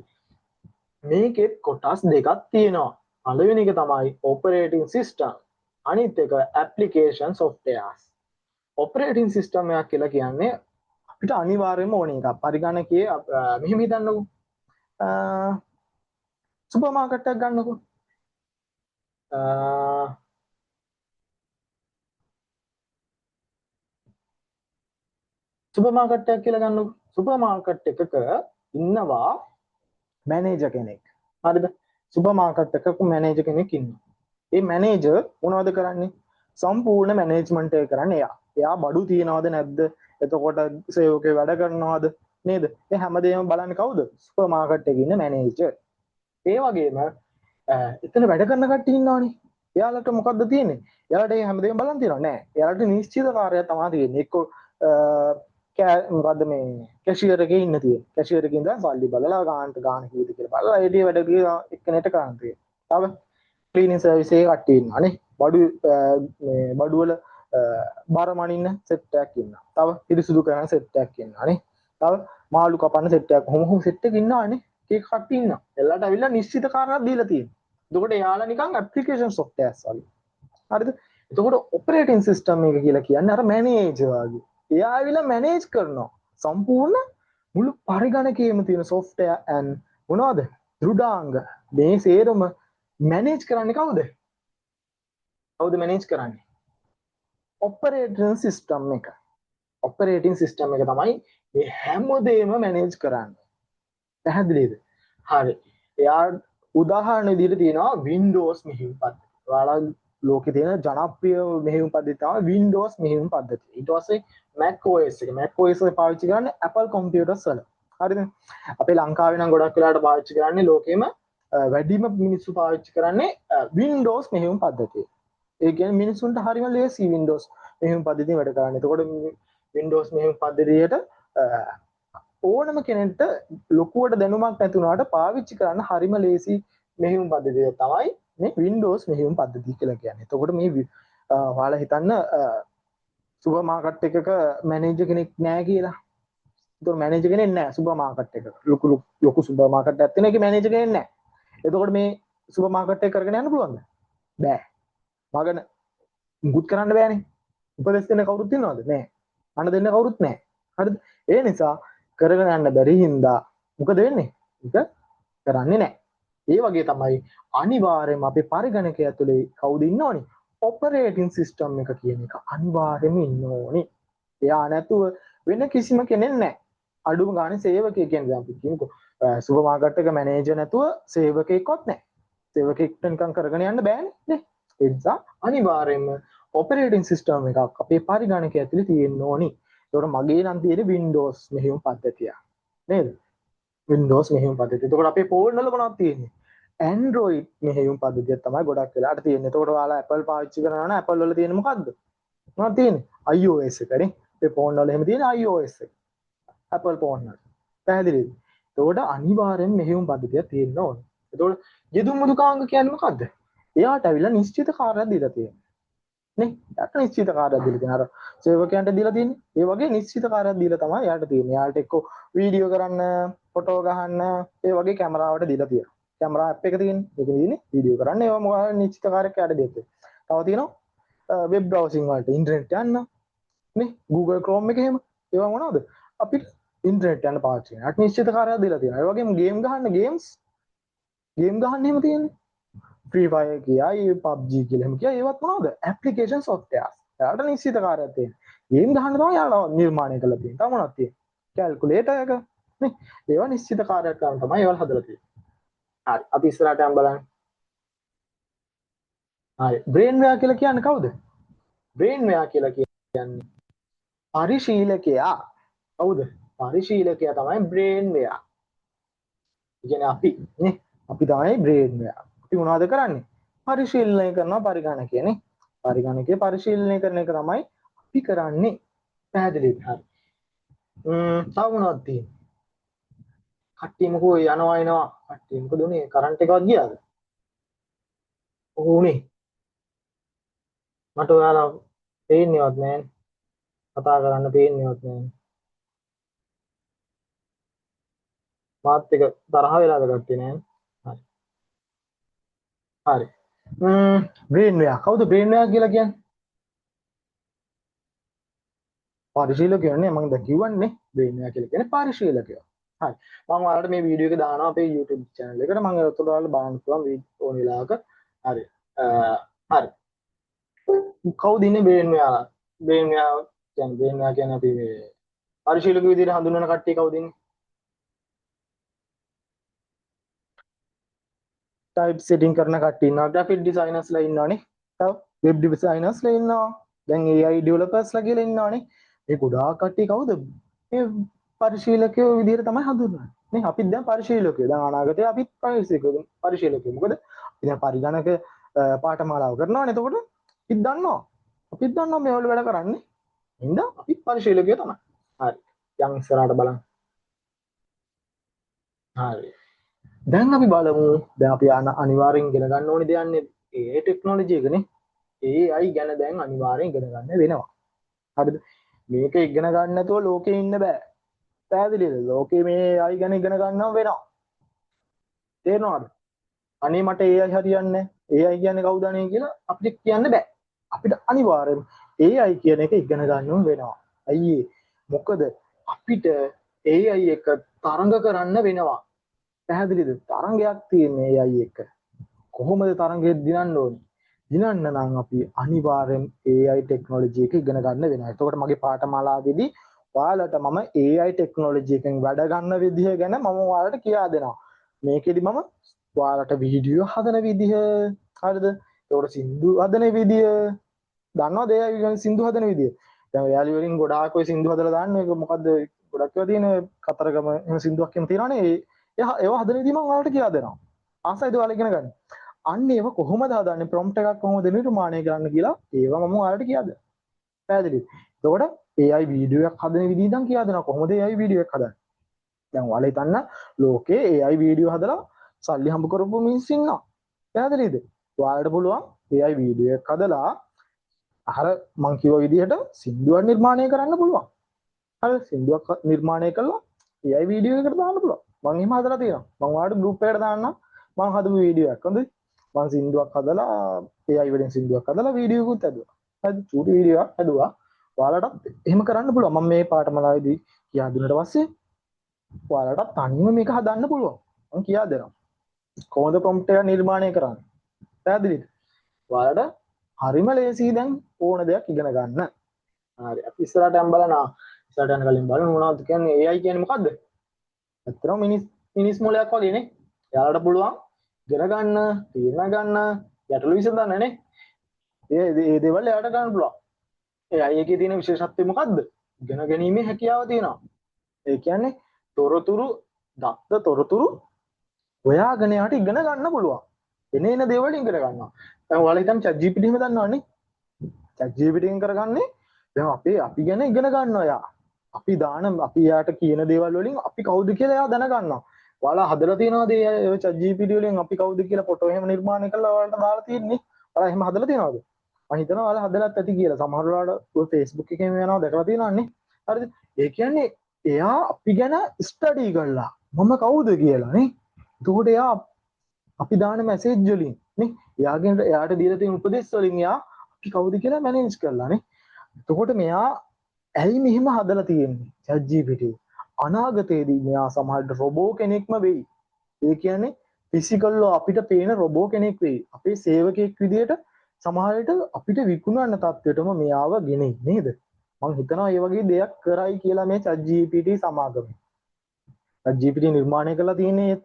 Speaker 1: මේකෙත් කොටස් දෙකක් තියෙනවා. පළවෙනි එක තමයි operating system. අනිත් එක application softwares. operating system එකක් කියලා කියන්නේ අපිට අනිවාර්යයෙන්ම ඕන එකක්. පරිගණකයේ මෙහෙම හිතන්නකෝ. සුපර් මාකට් එකක් ගන්නකෝ. සුපර් මාකට් එකක් කියලා ගන්නකෝ. සුපර් මාකට් එකක ඉන්නවා මැනේජර් කෙනෙක්. හරිද? සුපර් මාකට් එකක මැනේජර් කෙනෙක් ඉන්නවා. ඒ මැනේජර් මොනවද කරන්නේ? සම්පූර්ණ මැනේජ්මන්ට් එක කරන්නේ එයා. එයා බඩු තියනවද නැද්ද? එතකොට සේවකේ වැඩ කරනවද? නේද? ඒ හැමදේම බලන්නේ කවුද? සුපර් මාකට් එකේ ඉන්න මැනේජර්. ඒ වගේම එතන වැඩ කරන කට්ටිය ඉන්නවනේ. එයාලට මොකද්ද තියෙන්නේ? එයාලට මේ හැමදේම බලන් තියනවා නෑ. එයාලට නිශ්චිත කාර්යයක් තමයි තියෙන්නේ. එක්ක මොකද්ද මේ කැෂියර් එකේ ඉන්න තියෙන්නේ. කැෂියර් එකේ ඉඳලා සල්ලි බලලා ගාන කීයද කියලා බලලා ඒ වැඩ එක්කෙනෙක්ට කරන්න තියෙනවා. තව ක්ලීනින් සර්විස් එකේ කට්ටිය ඉන්නවානේ. බඩු වල බර මනින්න සෙට් එකක් ඉන්නවා. තව පිරිසුදු කරන සෙට් එකක් ඉන්නවානේ. තව මාළු කපන්න සෙට් එකක්. කොහොම සෙට් එකක් ඉන්නවානේ. ඒක කට්ටිය ඉන්නවා. එල්ලට අවිල්ලා නිශ්චිත කාර්යයක් දීලා තියෙනවා. එතකොට යාලා නිකන් ඇප්ලිකේෂන් softwares වගේ. හරිද? එතකොට ඔපරේටින් සිස්ටම් එක කියලා කියන්නේ අර මැනේජර් වගේ. එයා ඇවිල්ලා මැනේජ් කරනවා. සම්පූර්ණ මුළු පරිගණකයේම තියෙන software and මොනවද? දෘඩාංග. මේ සේරම මැනේජ් කරන්නේ කවුද? කවුද මැනේජ් කරන්නේ? ඔපරේටින් සිස්ටම් එක. ඔපරේටින් සිස්ටම් එක තමයි මේ හැමදේම මැනේජ් කරන්නේ. පැහැදිලිද? හරි. එයා උදාහරණ විදිහට තියෙනවා Windows මෙහෙයුම් පද්ධතිය. ඔයාලා ලෝකේ තියෙන ජනප්‍රිය මෙහෙයුම් පද්ධතිය තමයි Windows මෙහෙයුම් පද්ධතිය. ඊට පස්සේ Mac OS එක. Mac OS එක පාවිච්චි කරන්නේ Apple computers වල. හරිද? අපේ ලංකාවේ නම් ගොඩක් වෙලාවට පාවිච්චි කරන්නේ ලෝකෙම වැඩිම මිනිස්සු පාවිච්චි කරන්නේ Windows මෙහෙයුම් පද්ධතිය. ඒ කියන්නේ මිනිස්සුන්ට හරිම ලේසි Windows මෙහෙයුම් පද්ධතිය වැඩ කරන්න. එතකොට Windows මෙහෙයුම් පද්ධතියට ඕනම කෙනෙක්ට ලොකුවට දැනුමක් නැති වුණාට පාවිච්චි කරන්න හරිම ලේසි මෙහෙයුම් පද්ධතිය තමයි මේ Windows මෙහෙයුම් පද්ධතිය කියලා කියන්නේ. එතකොට මේ ඔයාලා හිතන්න සුපර් මාකට් එකක මැනේජර් කෙනෙක් නැහැ කියලා. ඒතකොට මැනේජර් කෙනෙක් නැහැ සුපර් මාකට් එක. ලොකු සුපර් මාකට් එකක් තියෙන එකේ මැනේජර් කෙනෙක් නැහැ. එතකොට මේ සුපර් මාකට් එක කරගෙන යන්න පුළුවන්ද? බෑ. මගන මුකුත් කරන්න බෑනේ. උපදෙස් දෙන්න කවුරුත් ඉන්නවද? නැහැ. අන්න දෙන්න කවුරුත් නැහැ. හරිද? ඒ නිසා කරගෙන යන්න බැරි හින්දා මොකද වෙන්නේ? ඒක කරන්නේ නැහැ. ඒ වගේ තමයි අනිවාර්යයෙන්ම අපේ පරිගණකය ඇතුලේ කවුද ඉන්නවනේ? ඔපරේටින් සිස්ටම් එක කියන එක අනිවාර්යයෙන්ම ඉන්න ඕනේ. එයා නැතුව වෙන කිසිම කෙනෙක් නැහැ. අඩුම ගානේ සේවකයෙක් කියන්නේ අපි කියමුකෝ සුපර් මාකට් එක මැනේජර් නැතුව සේවකයෙක්වත් නැහැ. සේවකයෙක්ට නිකන් කරගෙන යන්න බෑනේ නේ. ඒ නිසා අනිවාර්යයෙන්ම ඔපරේටින් සිස්ටම් එකක් අපේ පරිගණකය ඇතුලේ තියෙන්න ඕනි. ඒකට මගේ නම් තියෙන්නේ Windows මෙහෙයුම් පද්ධතිය. නේද? Windows මෙහෙයුම් පද්ධතිය. එතකොට අපේ ෆෝන් වල මොනවද තියෙන්නේ? Android මෙහෙයුම් පද්ධතියක් තමයි ගොඩක් වෙලාට තියෙන්නේ. එතකොට ඔයාලා Apple පාවිච්චි කරනවා නම් Apple වල තියෙන්නේ මොකද්ද? මොනවද තියෙන්නේ? iOS එකනේ. ඒ ෆෝන් වල එහෙම තියෙන iOS එක. Apple ෆෝන් වල. පැහැදිලිද? එතකොට අනිවාර්යෙන් මෙහෙයුම් පද්ධතියක් තියෙන්න ඕනේ. එතකොට යෙදුම් මුදුකාංග කියන්නේ මොකද්ද? එයාට ඇවිල්ලා නිශ්චිත කාර්යයක් දීලා තියෙනවා. නේ? එයාට නිශ්චිත කාර්යයක් දීලා තියෙනවා. අර සේවකයන්ට දීලා තියෙන්නේ. ඒ වගේ නිශ්චිත කාර්යයක් දීලා තමයි එයාට තියෙන්නේ. එයාට එක්ක වීඩියෝ කරන්න, ෆොටෝ ගහන්න, ඒ වගේ කැමරාවට දීලා තියෙනවා. කැමරා ඇප් එක තියෙන්නේ. ඒක තියෙන්නේ වීඩියෝ කරන්න. ඒවා මොකක්ද නිශ්චිත කාර්යයක් එයාට දෙන්නේ. තව තියෙනවා වෙබ් බ්‍රවුසින් වලට ඉන්ටර්නෙට් යන්න. නේ? Google Chrome එක එහෙම. ඒවා මොනවද? අපිට ඉන්ටර්නෙට් යන පාවිච්චි කරන. අට නිශ්චිත කාර්යයක් දීලා තියෙනවා. ඒ වගේම ගේම් ගහන්න ගේම් ගහන්න එහෙම තියෙන්නේ. Free Fire කියයි PUBG කියලා එහෙම කියයි. ඒවත් මොනවද? application software. එයාට නිශ්චිත කාර්යයක් තියෙනවා. ගේම් ගහන්න තමයි යාලා නිර්මාණය කරලා තියෙන්නේ. තව මොනවද තියෙන්නේ? කැල්කියුලේටර් එක නේ. ඒවා නිශ්චිත කාර්යයක් කරන තමයි ඒවල් හදලා තියෙන්නේ. හරි. අපි ඉස්සරහට යන්න බලන්න. හරි. බ්‍රේන්වෙයා කියලා කියන්නේ කවුද? බ්‍රේන්වෙයා කියලා කියන්නේ පරිශීලකයා. කවුද? පරිශීලකයා තමයි බ්‍රේන්වෙයා. කියන්නේ අපි නේ. අපි තමයි බ්‍රේන්වෙයා. අපි මොනවද කරන්නේ? පරිශීලනය කරනවා පරිගණකය නේ. පරිගණකය පරිශීලනය කරන එක තමයි අපි කරන්නේ. පැහැදිලිද? හරි. තව මොනවද තියෙන්නේ? කට්ටිය මොකෝ යනවා එනවා. කට්ටිය මොකද උනේ? කරන්ට් එකවත් ගියාද? උනේ. මට ඔයාලා පේන්නේවත් නැහැ. කතා කරන්න පේන්නේවත් නැහැ. මාත් එක තරහ වෙලාද කට්ටිය නෑ. හරි. හරි. බ්‍රේන්වෙයා. කවුද බ්‍රේන්වෙයා කියලා කියන්නේ? පරිශීලකයෝ නේ. මම දැන් කිව්වන්නේ බ්‍රේන්වෙයා කියලා කියන්නේ පරිශීලකයෝ. හරි. මම ඔයාලට මේ වීඩියෝ එක දානවා අපේ YouTube channel එකට. මම ඒකට ඔයාලා බලන්න පුළුවන් ඕන වෙලාවක. හරි. හරි. කවුද ඉන්නේ බ්‍රේන්වෙයාලා? බ්‍රේන්වෙයා කියන්නේ අපි මේ පරිශීලක විදිහට හඳුන්වන කට්ටිය කවුද ඉන්නේ? ටයිප් සෙටින් කරන කට්ටිය ඉන්නවා. ග්‍රැෆික් ඩිසයිනර්ස්ලා ඉන්නවනේ. තව වෙබ් ඩිසයිනර්ස්ලා ඉන්නවා. දැන් AI ඩෙවලොපර්ස්ලා කියලා ඉන්නවනේ. මේ ගොඩාක් කට්ටිය කවුද? මේ පරිශීලකයෝ විදිහට තමයි හඳුන්වන්නේ. නේ අපිත් දැන් පරිශීලකයෝ. දැන් අනාගතේ අපිත් පරිශීලකයෝ. මොකද අපි දැන් පරිගණක පාඨමාලාව කරනවානේ. එතකොට අපිත් දන්නවා. අපිත් දන්නවා මේ වල වැඩ කරන්නේ. හින්දා අපිත් පරිශීලකයෝ තමයි. හරි. යම් ඉස්සරහට බලන්න. හරි. දැන් අපි බලමු දැන් අපි අනිවාර්යෙන් ඉගෙන ගන්න ඕනේ දෙයන්නේ AI ටෙක්නොලොජි එකනේ. AI ගැන දැන් අනිවාර්යෙන් ඉගෙන ගන්න වෙනවා. හරිද? මේක ඉගෙන ගන්න නැතුව ලෝකේ ඉන්න බෑ. පැහැදිලිද? ලෝකේ මේ AI ගැන ඉගෙන ගන්නව වෙනවා. තේරෙනවද? අනේ මට AI හරියන්නේ නැහැ. AI කියන්නේ කවුද අනේ කියලා අපිට කියන්න බෑ. අපිට අනිවාර්යෙන් AI කියන එක ඉගෙන ගන්නව වෙනවා. අයියේ මොකද අපිට AI එක තරඟ කරන්න වෙනවා. පැහැදිලිද? තරංගයක් තියෙන්නේ AI එක. කොහොමද තරංගය දිනන්න ඕනේ? දිනන්න නම් අපි අනිවාර්යෙන් AI ටෙක්නොලොජි එක ඉගෙන ගන්න වෙනවා. එතකොට මගේ පාඨමාලාවේදී ඔයාලට මම AI ටෙක්නොලොජි එකෙන් වැඩ ගන්න විදිහ ගැන මම ඔයාලට කියා දෙනවා. මේකෙදි මම ඔයාලට වීඩියෝ හදන විදිහ, හරිද? ඒකට සින්දු හදන විදිහ, දන්නවද AI ගැන සින්දු හදන විදිහ? දැන් ඔයාලි වලින් ගොඩාක් ඔය සින්දු හදලා දාන්න ඒක මොකද්ද? ගොඩක් ඒවා තියෙන කතරගම එහෙම සින්දුවක් එහෙම තියෙනවනේ. ඒවා හදන විදිහ මම ඔයාලට කියලා දෙනවා. ආසයිද ඔයාලා ඉගෙන ගන්න. අන්න ඒව කොහොමද හදන්නේ ප්‍රොම්ප්ට් එකක් කොහොමද නිර්මාණය කරන්න කියලා ඒවා මම ඔයාලට කියලා දෙනවා. පැහැදිලිද? එතකොට AI වීඩියෝ එකක් හදන විදිහ ඉඳන් කියලා දෙනවා කොහොමද AI වීඩියෝ එකක් හදන්නේ. දැන් ඔයාලා හිතන්න ලෝකේ AI වීඩියෝ හදලා සල්ලි හම්බ කරපු මිනිස්සු ඉන්නවා. පැහැදිලිද? ඔයාලට පුළුවන් AI වීඩියෝ එකක් හදලා අර මං කිව්ව විදිහට සින්දුවක් නිර්මාණය කරන්න පුළුවන්. හරි සින්දුවක් නිර්මාණය කළා AI වීඩියෝ එකකට දාන්න පුළුවන්. මම එහෙම හදලා තියෙනවා. මම ඔයාලට ගෲප් එකකට දාන්නම්. මම හදපු වීඩියෝ එකක්. හොඳයි. මම සින්දුවක් හදලා AI වලින් සින්දුවක් හදලා වීඩියෝ එකකුත් හැදුවා. හරි චූටි වීඩියෝ එකක් හැදුවා. ඔයාලටත් එහෙම කරන්න පුළුවන්. මම මේ පාඨමාලාවේදී කියා දුන්නාට පස්සේ ඔයාලටත් තනියම මේක හදන්න පුළුවන්. මම කියා දෙනවා. කොහොමද ප්‍රොම්ප්ට් එක නිර්මාණය කරන්නේ? පැහැදිලිද? ඔයාලට හරිම ලේසියි දැන් ඕන දෙයක් ඉගෙන ගන්න. හරි අපි ඉස්සරහට යන්න බලනවා. ඉස්සරහට යන කලින් බලමු මොනවද කියන්නේ AI කියන්නේ මොකද්ද? ඇත්තටම මිනිස් මොලයක් වගේ නේ. එයාලට පුළුවන් ඉගෙන ගන්න, තීරණ ගන්න, ගැටලු විසඳන්න නේ. ඒ දේවල් එයාට ගන්න පුළුවන්. AI එකේ තියෙන විශේෂත්වය මොකද්ද? ඉගෙන ගැනීමේ හැකියාව තියෙනවා. ඒ කියන්නේ දත්ත තොරතුරු හොයාගෙන යාට ඉගෙන ගන්න පුළුවන්. එන දේවල් ඉගෙන ගන්නවා. දැන් ඔයාලා හිතන්න ChatGPT එහෙම දන්නවනේ. ChatGPT එකෙන් කරගන්නේ දැන් අපි ගැන ඉගෙන ගන්නවා යා. අපි යාට කියන දේවල් වලින් අපි කවුද කියලා එයා දැනගන්නවා. ඔයාලා හදලා තියෙනවද ඒ ChatGPT වලින් අපි කවුද කියලා ෆොටෝ එහෙම නිර්මාණය කරලා ඔයාලට දාලා තියෙන්නේ? ඔයාලා එහෙම හදලා තියෙනවද? මම හිතනවා ඔයාලා හදලාත් ඇති කියලා. සමහර වෙලාවට ඔය Facebook එකේම යනවා දැකලා තියෙනවන්නේ. හරිද? ඒ කියන්නේ එයා අපි ගැන ස්ටඩි කරලා මම කවුද කියලා නේ. එතකොට එයා අපි දාන මැසේජ් වලින් නේ එයාට දීලා තියෙන උපදෙස් වලින් එයා අපි කවුද කියලා මැනේජ් කරලා නේ. එතකොට මෙයා ඇයි මෙහෙම හදලා තියෙන්නේ ChatGPT අනාගතයේදී මෙයා සමහරට රොබෝ කෙනෙක්ම වෙයි. ඒ කියන්නේ ෆිසිකල්ව අපිට පේන රොබෝ කෙනෙක් වෙයි. අපේ සේවකයෙක් විදියට සමහරට අපිට විකුණන්න තත්ත්වයටම මෙයාව ගෙනෙයි නේද? මම හිතනවා මේ වගේ දෙයක් කරයි කියලා මේ ChatGPT සමාගම. ChatGPT නිර්මාණය කරලා තියෙන්නේ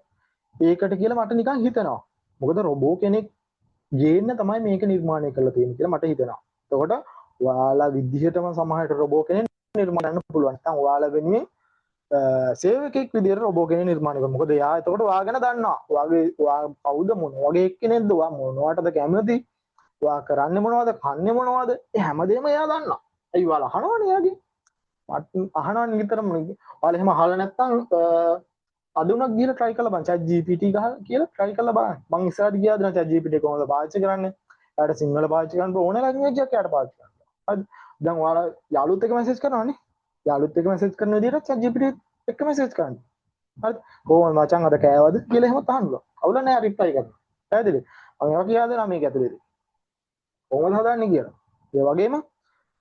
Speaker 1: ඒකට කියලා මට නිකන් හිතෙනවා. මොකද රොබෝ කෙනෙක් ගේන්න තමයි මේක නිර්මාණය කරලා තියෙන්නේ කියලා මට හිතෙනවා. එතකොට ඔයාලා විදිහටම සමහරට රොබෝ කෙනෙක් නිර්මාණය කරන්න පුළුවන්. නැත්නම් ඔයාලා වෙනුවෙන් සේවකෙක් විදිහට රොබෝ කෙනෙක් නිර්මාණය කරනවා. මොකද එයා එතකොට ඔයා ගැන දන්නවා. ඔයා කවුද මොන වගේ එක්කෙනෙක්ද? ඔයා මොනවටද කැමති? ඔයා කරන්නේ මොනවද? කන්නේ මොනවද? ඒ හැමදේම එයා දන්නවා. අයි ඔයාලා අහනවනේ එයාගෙන්. මට අහනවා නිතරම. ඔයාලා එහෙම අහලා නැත්නම් අද උනක් ගිහලා try කරලා බලන්න ChatGPT කියලා try කරලා බලන්න. මම ඉස්සරහට ගියා දෙනවා ChatGPT කොහොමද පාවිච්චි කරන්නේ? එයාට සිංහල පාවිච්චි කරන්න ඕන ලැන්ග්වේජ් එකක් එයාට පාවිච්චි කරන්න. හරිද? දැන් ඔයාලා යාළුවොත් එක්ක මැසේජ් කරනවානේ. යාළුවොත් එක්ක මැසේජ් කරන විදිහට ChatGPT එක්ක මැසේජ් කරන්න. හරිද? කොහොමද මචං අද කෑවද කියලා එහෙම අහන්න. අවුල නැහැ රිප්ලයි කරන්න. පැහැදිලිද? මම ඒවා කියලා දෙනවා මේක ඇතුලේදී. කොහොමද හදන්නේ කියලා. ඒ වගේම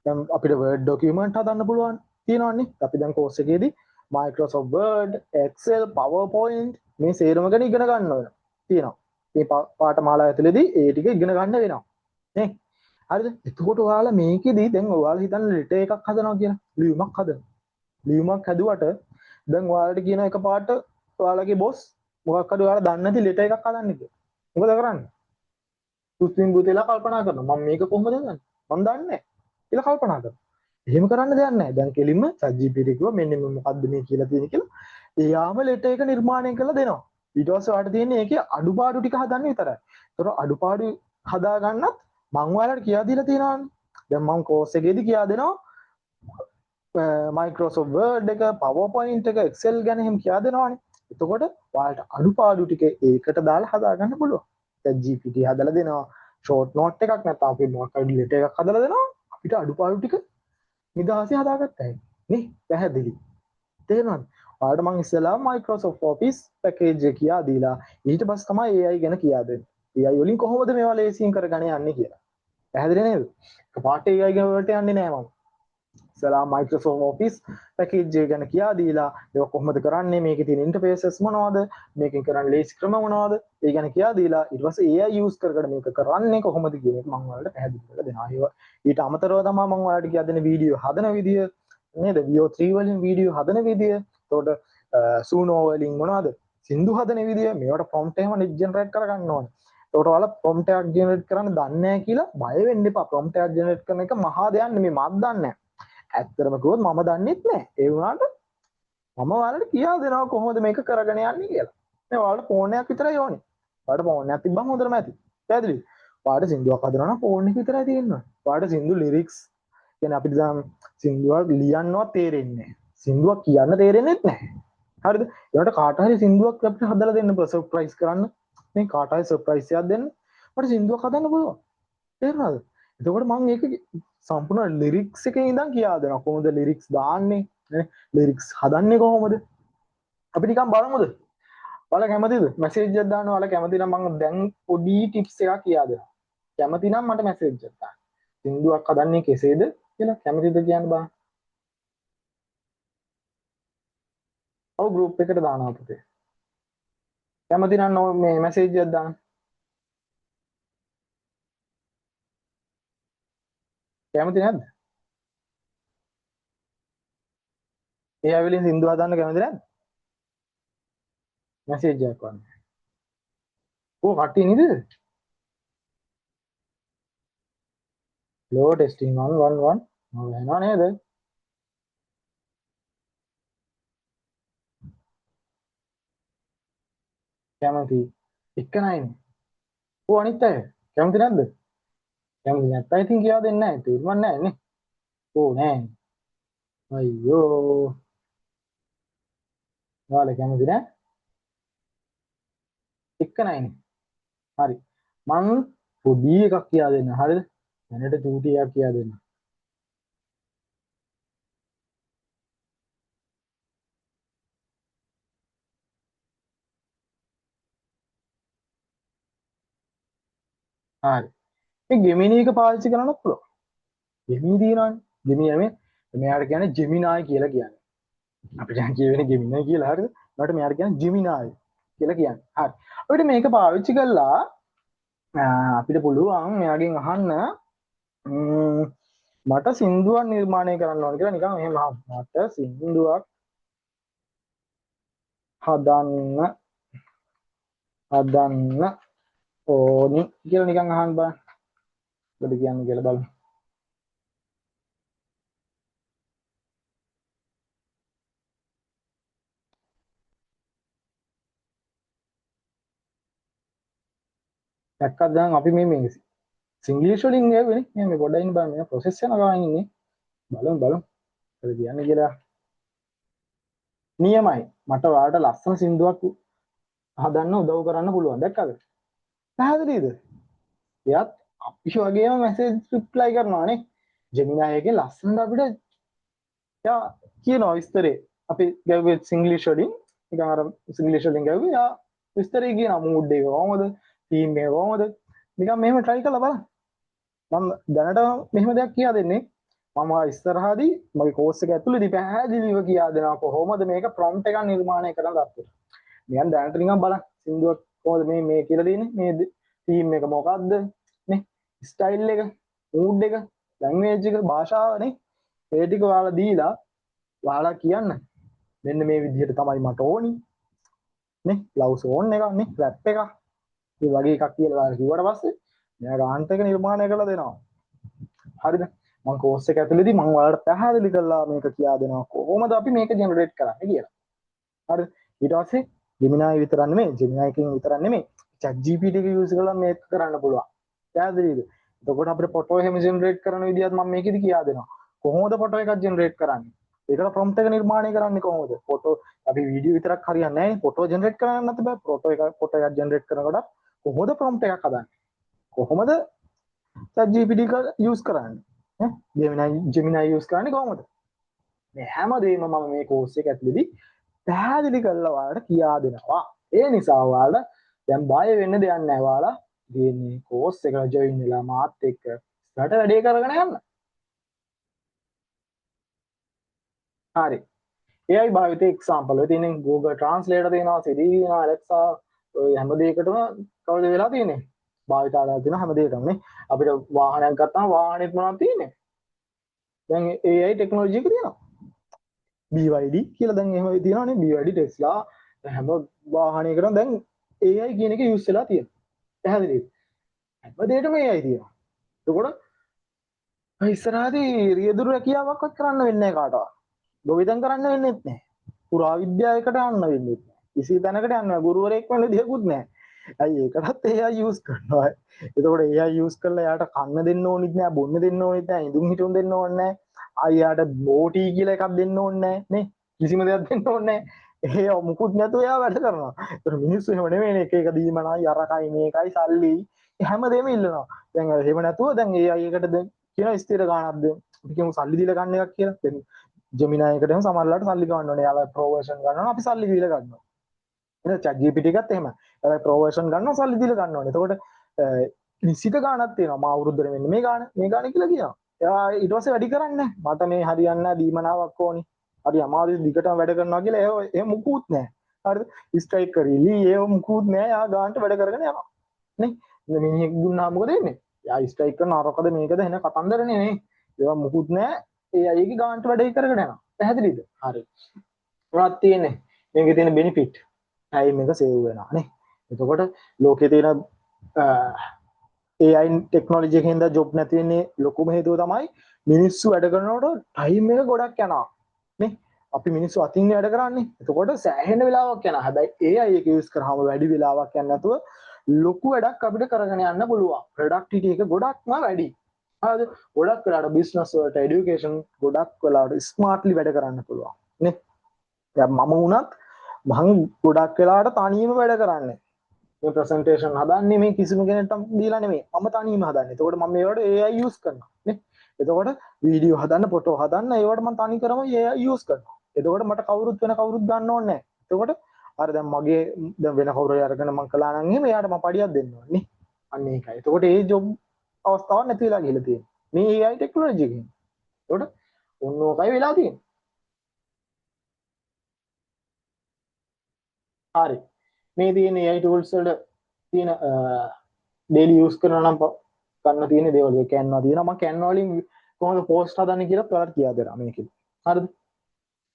Speaker 1: දැන් අපිට Word document හදන්න පුළුවන් තියෙනවානේ. අපි දැන් කෝස් එකේදී Microsoft Word, Excel, PowerPoint මේ සේරම ගැන ඉගෙන ගන්න වෙනවා. තියෙනවා. මේ පාඨමාලාව ඇතුලේදී ඒ ටික ඉගෙන ගන්න වෙනවා. නේ? හරිද? එතකොට ඔයාලා මේකෙදී දැන් ඔයාලා හිතන්න ලෙටර් එකක් හදනවා කියලා. ලියුමක් හදනවා. ලියුමක් හැදුවට දැන් ඔයාලට කියන එක පාට ඔයාලගේ බොස් මොකක් හරි ඔයාලා දන්නේ නැති ලෙටර් එකක් හදන්න කියලා. මොකද කරන්නේ? තුස්තින් බුතේලා කල්පනා කරනවා. මම මේක කොහොමද දන්නේ? මම දන්නේ නැහැ. කියලා කල්පනා කරනවා. එහෙම කරන්න දෙයක් නැහැ. දැන් කෙලින්ම ChatGPT කිව්වා මෙන්න මොකද්ද මේ කියලා තියෙන්නේ කියලා. එයාම ලෙටර් එක නිර්මාණය කරලා දෙනවා. ඊට පස්සේ ඔයාලට තියෙන්නේ ඒකේ අඩුපාඩු ටික හදන්න විතරයි. ඒතර අඩුපාඩු හදා ගන්නත් මම ඔයාලට කියා දීලා තියෙනවානේ. දැන් මම කෝස් එකේදී කියා දෙනවා Microsoft Word එක, PowerPoint එක, Excel ගැන එහෙම කියා දෙනවානේ. එතකොට ඔයාලට අඩුපාඩු ටික ඒකට දාලා හදා ගන්න පුළුවන්. ChatGPT හදලා දෙනවා. short note එකක් නැත්නම් අපි මොකක් හරි letter එකක් හදලා දෙනවා. අපිට අඩුපාඩු ටික නිදහසේ හදාගත්තා නේ. පැහැදිලි. තේරෙනවද? ඔයාලට මම ඉස්සෙල්ලා Microsoft Office package එක කියා දීලා ඊට පස්සේ තමයි AI ගැන කියා දෙන්නේ. AI වලින් කොහොමද මේවා ලේසියෙන් කරගෙන යන්නේ කියලා. පැහැදිලි නේද? එකපාරට AI ගැන වලට යන්නේ නෑ මම. ඉස්සෙල්ලා Microsoft Office package එක ගැන කියා දීලා ඒක කොහොමද කරන්නේ, මේකේ තියෙන interfaces මොනවද, මේකෙන් කරන්න ලේසි ක්‍රම මොනවද, ඒ ගැන කියා දීලා ඊට පස්සේ AI use කරගෙන මේක කරන්නේ කොහොමද කියන එක මම ඔයාලට පැහැදිලි කරලා දෙනවා. ඊට අමතරව තමයි මම ඔයාලට කියා දෙන්නේ වීඩියෝ හදන විදිය නේද? VO3 වලින් වීඩියෝ හදන විදිය. එතකොට Suno වලින් මොනවද? සින්දු හදන විදිය. මේවට prompt එහෙම generate කරගන්න ඕනේ. එතකොට ඔයාලා prompt එකක් generate කරන්න දන්නේ නැහැ කියලා බය වෙන්න එපා. prompt එකක් generate කරන එක මහා දෙයක් නෙමෙයි. මම දන්නේ නැහැ. ඇත්තටම කිව්වොත් මම දන්නෙත් නැහැ. ඒ වුණාට මම ඔයාලට කියා දෙනවා කොහොමද මේක කරගෙන යන්නේ කියලා. මේ ඔයාලට ෆෝන් එකක් විතරයි ඕනේ. ඔයාලට ෆෝන් එකක් තිබ්බම හොඳටම ඇති. පැහැදිලිද? ඔයාලට සින්දුවක් හදනවා නම් ෆෝන් එක විතරයි තියෙන්නේ. ඔයාලට සින්දු ලිරික්ස් කියන්නේ අපිට දැන් සින්දුවක් ලියන්නවත් තේරෙන්නේ නැහැ. සින්දුවක් කියන්න තේරෙන්නේත් නැහැ. හරිද? ඒකට කාට හරි සින්දුවක් අපිට හදලා දෙන්න පුළුවන් සර්ප්‍රයිස් කරන්න. මේ කාට හරි සර්ප්‍රයිස් එකක් දෙන්න. මට සින්දුවක් හදන්න පුළුවන්. තේරුණාද? එතකොට මම ඒක සම්පූර්ණ ලිරික්ස් එකේ ඉඳන් කියා දෙනවා. කොහොමද ලිරික්ස් දාන්නේ? නේ ලිරික්ස් හදන්නේ කොහොමද අපි නිකන් බලමුද ඔයාලා කැමතිද මැසේජ් එකක් දාන්න ඔයාලා කැමති නම් මම දැන් පොඩි ටිප්ස් එකක් කියා දෙනවා කැමති නම් මට මැසේජ් එකක් දාන්න සින්දුවක් හදන්නේ කෙසේද කියලා කැමතිද කියන්න බෑ ඔව් ගෲප් එකට දානවා පුතේ කැමති නම් මේ මැසේජ් එකක් දාන්න කැමති නැද්ද ඒ ඇවිලින් සින්දු හදන්න කැමති නැද්ද මැසේජ් එකක් වන්න ඕ කට්ටිය නේද ලෝ ටෙස්ටිං 111 මම වෙනවා නේද කැමති එක නයිනේ ඕ අනිත් අය කැමති නැද්ද කැමති නැත්නම් ඉතින් කියා දෙන්නේ නැහැ තේරුම් නැහැ නේ ඕ නෑ අයියෝ ඔයාලා කැමති නෑ එක නයිනේ හරි මං පොඩි එකක් කියා දෙන්න හරිද දැනට චූටි එකක් කියා දෙන්න හරි මේ ගෙමිනි එක පාවිච්චි කරන්නත් පුළුවන් ගෙමිනි දිනවනේ ගෙමිනි නෙමෙයි මෙයාට කියන්නේ ජෙමිනායි කියලා කියන්නේ අපිට කියවෙන්නේ ගෙමිනි කියලා හරිද මට මෙයාට කියන්නේ ජෙමිනායි කියලා කියන්නේ හරි අපිට මේක පාවිච්චි කළා අපිට පුළුවන් මෙයාගෙන් අහන්න මට සින්දුවක් නිර්මාණය කරන්න ඕන කියලා නිකන් එහෙම මට සින්දුවක් හදන්න ඕනි කියලා නිකන් අහන්න බලන්න මොකද කියන්නේ කියලා බලන්න දැක්කද දැන් අපි මේ සිංග්ලිෂ් වලින් ගෑවෙන්නේ මේ පොඩ්ඩක් ඉන්න බලන්න මේ ප්‍රොසෙස් යන ගාන ඉන්නේ බලමු මොකද කියන්නේ කියලා නියමයි මට ඔයාලට ලස්සන සින්දුවක් හදන්න උදව් කරන්න පුළුවන් දැක්කද පැහැදිලිද එයාත් අපි වගේම මැසේජ් රිප්ලයි කරනවානේ ජෙමිනායි එකේ ලස්සනට අපිට යා කියනවා විස්තරේ අපි ගැව්වේ සිංග්ලිෂ් වලින් නිකන් අර සිංග්ලිෂ් වලින් ගැව්වේ යා විස්තරේ කියනවා මූඩ් එක කොහමද තීම් එක කොහමද නිකන් මෙහෙම try කරලා බලන්න මම දැනට මෙහෙම දෙයක් කියා දෙන්නේ මම ඉස්සරහදී මගේ කෝස් එක ඇතුළේදී පැහැදිලිව කියා දෙනවා කොහොමද මේක ප්‍රොම්ප්ට් එකක් නිර්මාණය කරන්න ගත්තේ. නිකන් දැනට නිකන් බලන්න සින්දුවක් කොහොමද මේ කියලා දෙන්නේ මේ තීම් එක මොකද්ද නේ ස්ටයිල් එක මූඩ් එක ලැන්ග්වේජ් එක භාෂාව නේ ඒ ටික ඔයාලා දීලා ඔයාලා කියන්න මෙන්න මේ විදිහට තමයි මට ඕනි නේ ලව් සෝන් එකක් නේ රැප් එකක් මේ වගේ එකක් කියලා කිව්වට පස්සේ මෙයා ගාන්ට් එක නිර්මාණය කරලා දෙනවා. හරිද? මම කෝස් එක ඇතුළේදී මම ඔයාලට පැහැදිලි කරලා මේක කියා දෙනවා කොහොමද අපි මේක ජෙනරේට් කරන්නේ කියලා. හරිද? ඊට පස්සේ Gemini විතරක් නෙමෙයි Gemini එකෙන් විතරක් නෙමෙයි chat GPT එක යූස් කරලා මේක කරන්න පුළුවන්. පැහැදිලිද? එතකොට අපිට ෆොටෝ එහෙම ජෙනරේට් කරන විදිහත් මම මේකෙදි කියා දෙනවා. කොහොමද ෆොටෝ එකක් ජෙනරේට් කරන්නේ? ඒකට ප්‍රොම්ප්ට් එක නිර්මාණය කරන්නේ කොහොමද? ෆොටෝ අපි වීඩියෝ විතරක් හරියන්නේ නැහැ නේ. ෆොටෝ ජෙනරේට් කරන්න නැත්නම් බෑ. ෆොටෝ එකක් ජෙනරේට් කරනකොට කොහොමද ප්‍රොම්ප්ට් එකක් හදන්නේ? කොහොමද chat GPT එක යූස් කරන්නේ? Gemini යූස් කරන්නේ කොහොමද? මේ හැමදේම මම මේ කෝස් එක ඇතුළේදී පැහැදිලි කරලා ඔයාලට කියා දෙනවා. ඒ නිසා ඔයාලා දැන් බය වෙන්න දෙයක් නැහැ. ඔයාලා මේ කෝස් එකට ජොයින් වෙලා මාත් එක්ක රට වැඩේ කරගෙන යන්න. හරි. AI භාවිතයේ එක්සැම්පල් ඔය තියෙන Google Translate තියෙනවා, Siri තියෙනවා, Alexa ඔය හැම දෙයකටම කවුද වෙලා තියෙන්නේ? භාවිතාලා තියෙන හැම දෙයකටම නේ. අපිට වාහනයක් ගත්තාම වාහනේත් මොනවද තියෙන්නේ? දැන් AI ටෙක්නොලොජි එක තියෙනවා. BYD කියලා දැන් එහෙම තියෙනවානේ BYD Tesla හැම වාහනයකටම දැන් AI කියන එක යූස් වෙලා තියෙනවා. පැහැදිලිද? හැම දෙයකටම AI තියෙනවා. එතකොට ඉස්සරහදී රියදුරු රැකියාවක්වත් කරන්න වෙන්නේ නැහැ කාටවත්. ගොවිතැන් කරන්න වෙන්නේ නැහැ. පුරා විද්‍යාවයකට යන්න වෙන්නේ නැහැ. කිසි තැනකට යන්න බෑ. ගුරුවරයෙක් වෙන්න දෙයක්වත් නැහැ. ඇයි ඒකටත් AI යූස් කරනවා. එතකොට AI යූස් කරලා යාට කන්න දෙන්න ඕනෙත් නැහැ, බොන්න දෙන්න ඕනෙත් නැහැ, ඉදුම් හිටුම් දෙන්න ඕනේ නැහැ. අයියාට බෝටි කියලා එකක් දෙන්න ඕනේ නේ කිසිම දෙයක් දෙන්න ඕනේ නැහැ ඒ මුකුත් නැතුව එයා වැඩ කරනවා ඒතර මිනිස්සු එහෙම නෙවෙයිනේ එක එක දීමනයි අරකයි මේකයි සල්ලි හැමදේම ඉල්ලනවා දැන් එහෙම නැතුව දැන් ඒ අය එකට දැන් කියන ස්ථිර ගාණක් දෙන්න අපි කියමු සල්ලි දීලා ගන්න එකක් කියලා දැන් Gemini එකට එහෙම සමහරලාට සල්ලි ගන්න ඕනේ. යාලා pro version ගන්නවා අපි සල්ලි දීලා ගන්නවා. එහෙනම් chat GPT එකත් එහෙම. යාලා pro version ගන්නවා සල්ලි දීලා ගන්න ඕනේ. එතකොට නිශ්චිත ගාණක් තියෙනවා. මා අවුරුද්දට මෙන්න මේ ගාණ කියලා කියනවා. එයා ඊට පස්සේ වැඩි කරන්නේ නැහැ. මට මේ හරියන්නේ නැහැ දීමනාවක් ඕනි. හරි අමාරුයි දිගටම වැඩ කරනවා කියලා එහෙම මුකුත් නැහැ. හරිද? ස්ට්‍රයික් කරේලි ඒව මුකුත් නැහැ. යා ගානට වැඩ කරගෙන යනවා. නේ? මිනිහෙක් දුන්නා මොකද වෙන්නේ? යා ස්ට්‍රයික් කරන අරකද මේකද එන කතන්දරනේ නේ. ඒවා මුකුත් නැහැ. ඒ අයගේ ගානට වැඩ කරගෙන යනවා. පැහැදිලිද? හරි. මොනවද තියෙන්නේ? මේකේ තියෙන බෙනිෆිට්. ටයිම් එක සේව් වෙනවා නේ. එතකොට ලෝකේ තියෙන AI ටෙක්නොලොජි එකෙන් ද ජොබ් නැති වෙන්නේ ලොකුම හේතුව තමයි මිනිස්සු වැඩ කරනකොට ටයිම් එක ගොඩක් යනවා නේ. අපි මිනිස්සු අතින් වැඩ කරන්නේ. එතකොට සෑහෙන වෙලාවක් යනවා. හැබැයි AI එක යූස් කරාම වැඩි වෙලාවක් යන්නේ නැතුව ලොකු වැඩක් අපිට කරගෙන යන්න පුළුවන්. ප්‍රොඩක්ටිවිටි එක ගොඩක්ම වැඩි. හරිද? ගොඩක් වෙලාවට බිස්නස් වලට এডুকেෂන් ගොඩක් වෙලාවට ස්මාර්ට්ලි වැඩ කරන්න පුළුවන් නේ. දැන් මම වුණත් මම ගොඩක් වෙලාවට තනියම වැඩ කරන්නේ. මේ ප්‍රසන්ටේෂන් හදන්නේ මේ කිසිම කෙනෙක්ට දීලා නෙමෙයි. මම තනියම හදන්නේ. එතකොට මම මේවට AI යූස් කරනවා නේ. එතකොට වීඩියෝ හදන්න, ෆොටෝ හදන්න ඒවට මම තනි කරම AI යූස් කරනවා. එතකොට මට කවුරුත් ගන්න ඕනේ නැහැ. එතකොට අර දැන් මගේ දැන් වෙන කවුරු හරි අරගෙන මම කළා නම් එහෙම එයාට මම පඩියක් දෙන්න ඕනේ නේ. අන්න ඒකයි. එතකොට ඒ ජොබ් අවස්ථාවක් නැති වෙලා ගිහලා තියෙනවා. මේ AI ටෙක්නොලොජි එකෙන්. එතකොට ඔන්න ඕකයි වෙලා තියෙන්නේ. හරි. මේ තියෙන AI tools වල තියෙන daily use කරනවා නම් ගන්න තියෙන දේවල් එක Canva තියෙනවා. මම Canva වලින් කොහොමද post හදන්නේ කියලා ඔයාලට කියලා දෙනවා මේකෙදි. හරිද?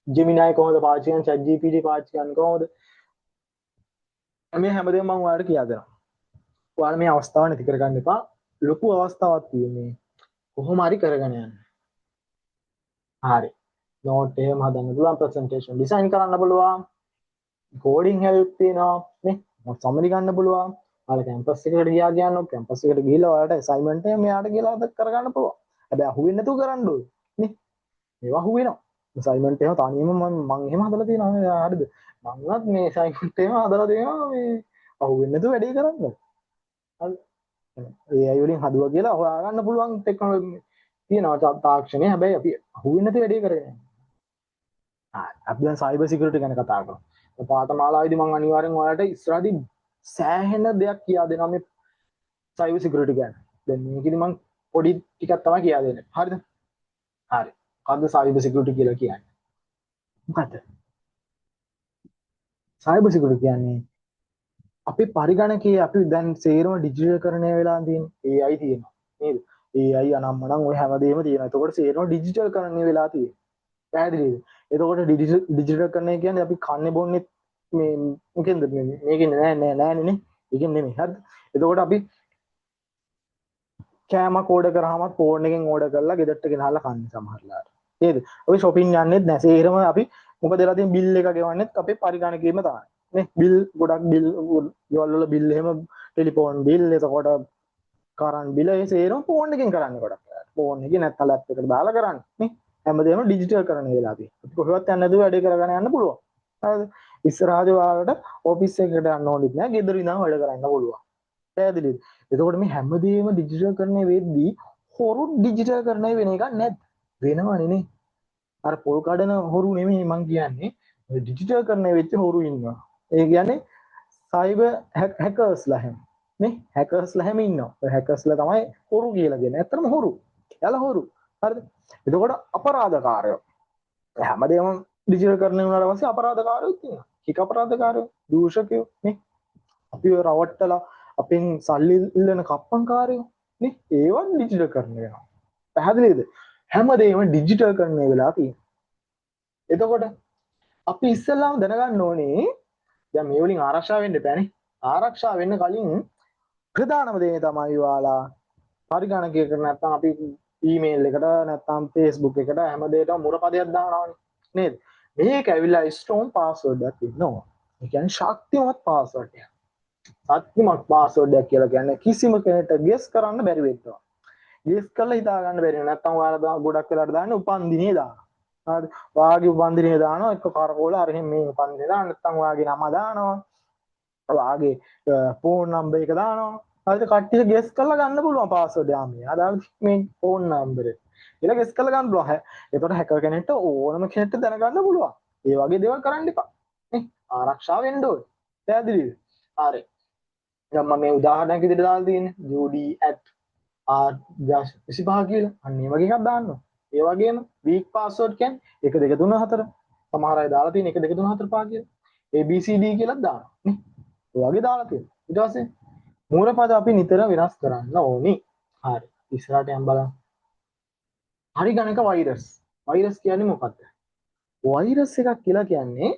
Speaker 1: Gemini කොහොමද පාවිච්චි කරන්නේ, chat GPT පාවිච්චි කරන්නේ කොහොමද? මේ හැමදේම මම ඔයාලට කියලා දෙනවා. ඔයාලා මේ අවස්ථාව නැති කරගන්න එපා. ලොකු අවස්ථාවක් තියෙන්නේ. කොහොම හරි කරගෙන යන්න. හරි. note එහෙම හදන්න පුළුවන්, presentation design කරන්න පුළුවන්. coding help තියෙනවා නේ. මොකක් සම්මරි ගන්න පුළුවන්. ඔයාලා කැම්පස් එකට ගියා කියනවා කැම්පස් එකට ගිහිල්ලා ඔයාලට අසයින්මන්ට් එක මෙයාට කියලා අද කරගන්න පුළුවන්. හැබැයි අහුවෙන්නේ නැතුව කරන්න ඕනේ නේ. මේවා අහුවෙනවා. අසයින්මන්ට් එක තනියම මම එහෙම හදලා තියෙනවා හරිද? මමවත් මේ අසයින්මන්ට් එක හදලා දෙනවා මේ අහුවෙන්නේ නැතුව වැඩේ කරන්න. හරි. AI වලින් හදුවා කියලා හොයාගන්න පුළුවන් ටෙක්නොලොජි තියෙනවා තාක්ෂණය. හැබැයි අපි අහුවෙන්නේ නැතුව වැඩේ කරගෙන යනවා. අපි දැන් සයිබර් සිකියුරිටි ගැන කතා කරමු. පාඨමාලාවේදී මම අනිවාර්යෙන් ඔයාලට ඉස්සරහදී සෑහෙන දෙයක් කියා දෙනවා මේ සයිබර් සිකියුරිටි ගැන. දැන් මේකෙදි මම පොඩි ටිකක් තමයි කියා දෙන්නේ. හරිද? හරි. මොකද්ද සයිබර් සිකියුරිටි කියලා කියන්නේ? මොකද්ද? සයිබර් සිකියුරිටි කියන්නේ අපි පරිගණකයේ අපි දැන් සේරම ඩිජිටල්කරණය වෙලා තියෙන්නේ. AI තියෙනවා. නේද? AI අනම්මනම් ඔය හැමදේම තියෙනවා. එතකොට සේරම ඩිජිටල්කරණය වෙලා තියෙන්නේ. පැහැදිලිද? එතකොට ඩිජිටල්කරණය කියන්නේ අපි කන්නේ බොන්නේ මේ මොකෙන්ද මේකෙන් නෑනේ. ඒකෙන් නෙමෙයි. හරිද? එතකොට අපි කෑමක් ඕඩර් කරාමත් ෆෝන් එකෙන් ඕඩර් කරලා ගෙදරට ගෙනහල්ලා කන්නේ සමහරලාට. නේද? අපි shopping යන්නෙත් නැහැ. සේරම අපි මොකද වෙලා තියෙන්නේ බිල් එක ගෙවන්නෙත් අපේ පරිගණකයේම තමයි. නේ? බිල් ගොඩක් බිල් ගෙවල් වල බිල් එහෙම ටෙලිෆෝන් බිල් එතකොට කරන්ට් බිල් ඒ සේරම ෆෝන් එකෙන් කරන්නේ ගොඩක් වෙලාවට. ෆෝන් එකේ නැත්නම් ලැප් එකට දාලා කරන්නේ. නේ? හැමදේම ඩිජිටල් කරන්න වෙලා තියෙන්නේ. අපි කොහෙවත් යන්න නැතුව වැඩේ කරගෙන යන්න පුළුවන්. හරිද? ඉස්සරහදී ඔයාලට ඔෆිස් එකකට යන්න ඕනෙත් නැහැ. ගෙදර ඉඳන් වැඩ කරන්න පුළුවන්. පැහැදිලිද? එතකොට මේ හැමදේම ඩිජිටල් කරන්නේ වෙද්දී හොරු ඩිජිටල් කරන්නේ වෙන එකක් නැද්ද? වෙනවනේ නේ. අර පොල් කඩන හොරු නෙමෙයි මං කියන්නේ. ඩිජිටල් කරන්නේ වෙච්ච හොරු ඉන්නවා. ඒ කියන්නේ සයිබර් හැකර්ස්ලා හැම. නේ? හැකර්ස්ලා හැම ඉන්නවා. ඔය හැකර්ස්ලා තමයි හොරු කියලා කියන්නේ. ඇත්තටම හොරු. එයාලා හොරු. හරිද? එතකොට අපරාධකාරයෝ හැමදේම ඩිජිටල් කරන්න වුණාට පස්සේ අපරාධකාරයෝ ඉන්නවා. කික අපරාධකාරයෝ, දූෂකයෝ නේ. අපිව රවට්ටලා අපෙන් සල්ලි ඉල්ලන කප්පන්කාරයෝ නේ. ඒවත් ඩිජිටල් කරන්න වෙනවා. පැහැදිලිද? හැමදේම ඩිජිටල් කරන්න වෙලා තියෙනවා. එතකොට අපි ඉස්සෙල්ලාම දැනගන්න ඕනේ දැන් මේ වලින් ආරක්ෂා වෙන්න බෑනේ. ආරක්ෂා වෙන්න කලින් ප්‍රධානම දේ තමයි ඔයාලා පරිගණකයකට නැත්නම් අපි ඊමේල් එකට නැත්නම් Facebook එකට හැමදේටම මුරපදයක් දානවානේ නේද? මේක ඇවිල්ලා ස්ට්‍රෝං පාස්වර්ඩ් එකක් ඉන්නවා. ඒ කියන්නේ ශක්තිමත් පාස්වර්ඩ් එකක්. ශක්තිමත් පාස්වර්ඩ් එකක් කියලා කියන්නේ කිසිම කෙනෙක්ට ගෙස් කරන්න බැරි වෙනවා. ගෙස් කරලා හිතා ගන්න බැරි වෙනවා. නැත්නම් ඔයාලා ගොඩක් වෙලාට දාන්නේ උපන්දිනේ දානවා. හරි. ඔයාගේ උපන්දිනේ දානවා එක්ක කරකෝල අරගෙන මේ උපන්දිනේ දානවා නැත්නම් ඔයාගේ නම දානවා. ඔයාගේ ෆෝන් නම්බර් එක දානවා. හරිද? කට්ටිය ගෙස් කරලා ගන්න පුළුවන් පාස්වර්ඩ් යාමේ. අදාළ මේ ෆෝන් නම්බරේ. කියලා ගෙස් කරලා ගන්න පුළුවන්. ඒතකොට හැකර් කෙනෙක්ට ඕනම කෙනෙක්ට දැනගන්න පුළුවන්. ඒ වගේ දේවල් කරන්න එපා. නේ ආරක්ෂා වෙන්න ඕනේ. පැහැදිලිද? හරි. දැන් මම මේ උදාහරණයක් විදිහට දාලා තියෙන්නේ judi@r25 කියලා. අන්න ඒ වගේ එකක් දාන්න. ඒ වගේම weak password කියන්නේ 1 2 3 4. සමහර අය දාලා තියෙන 1 2 3 4 5 කියලා. ABCD කියලා දානවා. නේ. ඒ වගේ දාලා තියෙනවා. ඊට පස්සේ මූලපද අපි නිතර වෙනස් කරන්න ඕනි. හරි. ඉස්සරහට යන්න බලන්න. පරිගණක වෛරස්. වෛරස් කියන්නේ මොකක්ද? වෛරස් එකක් කියලා කියන්නේ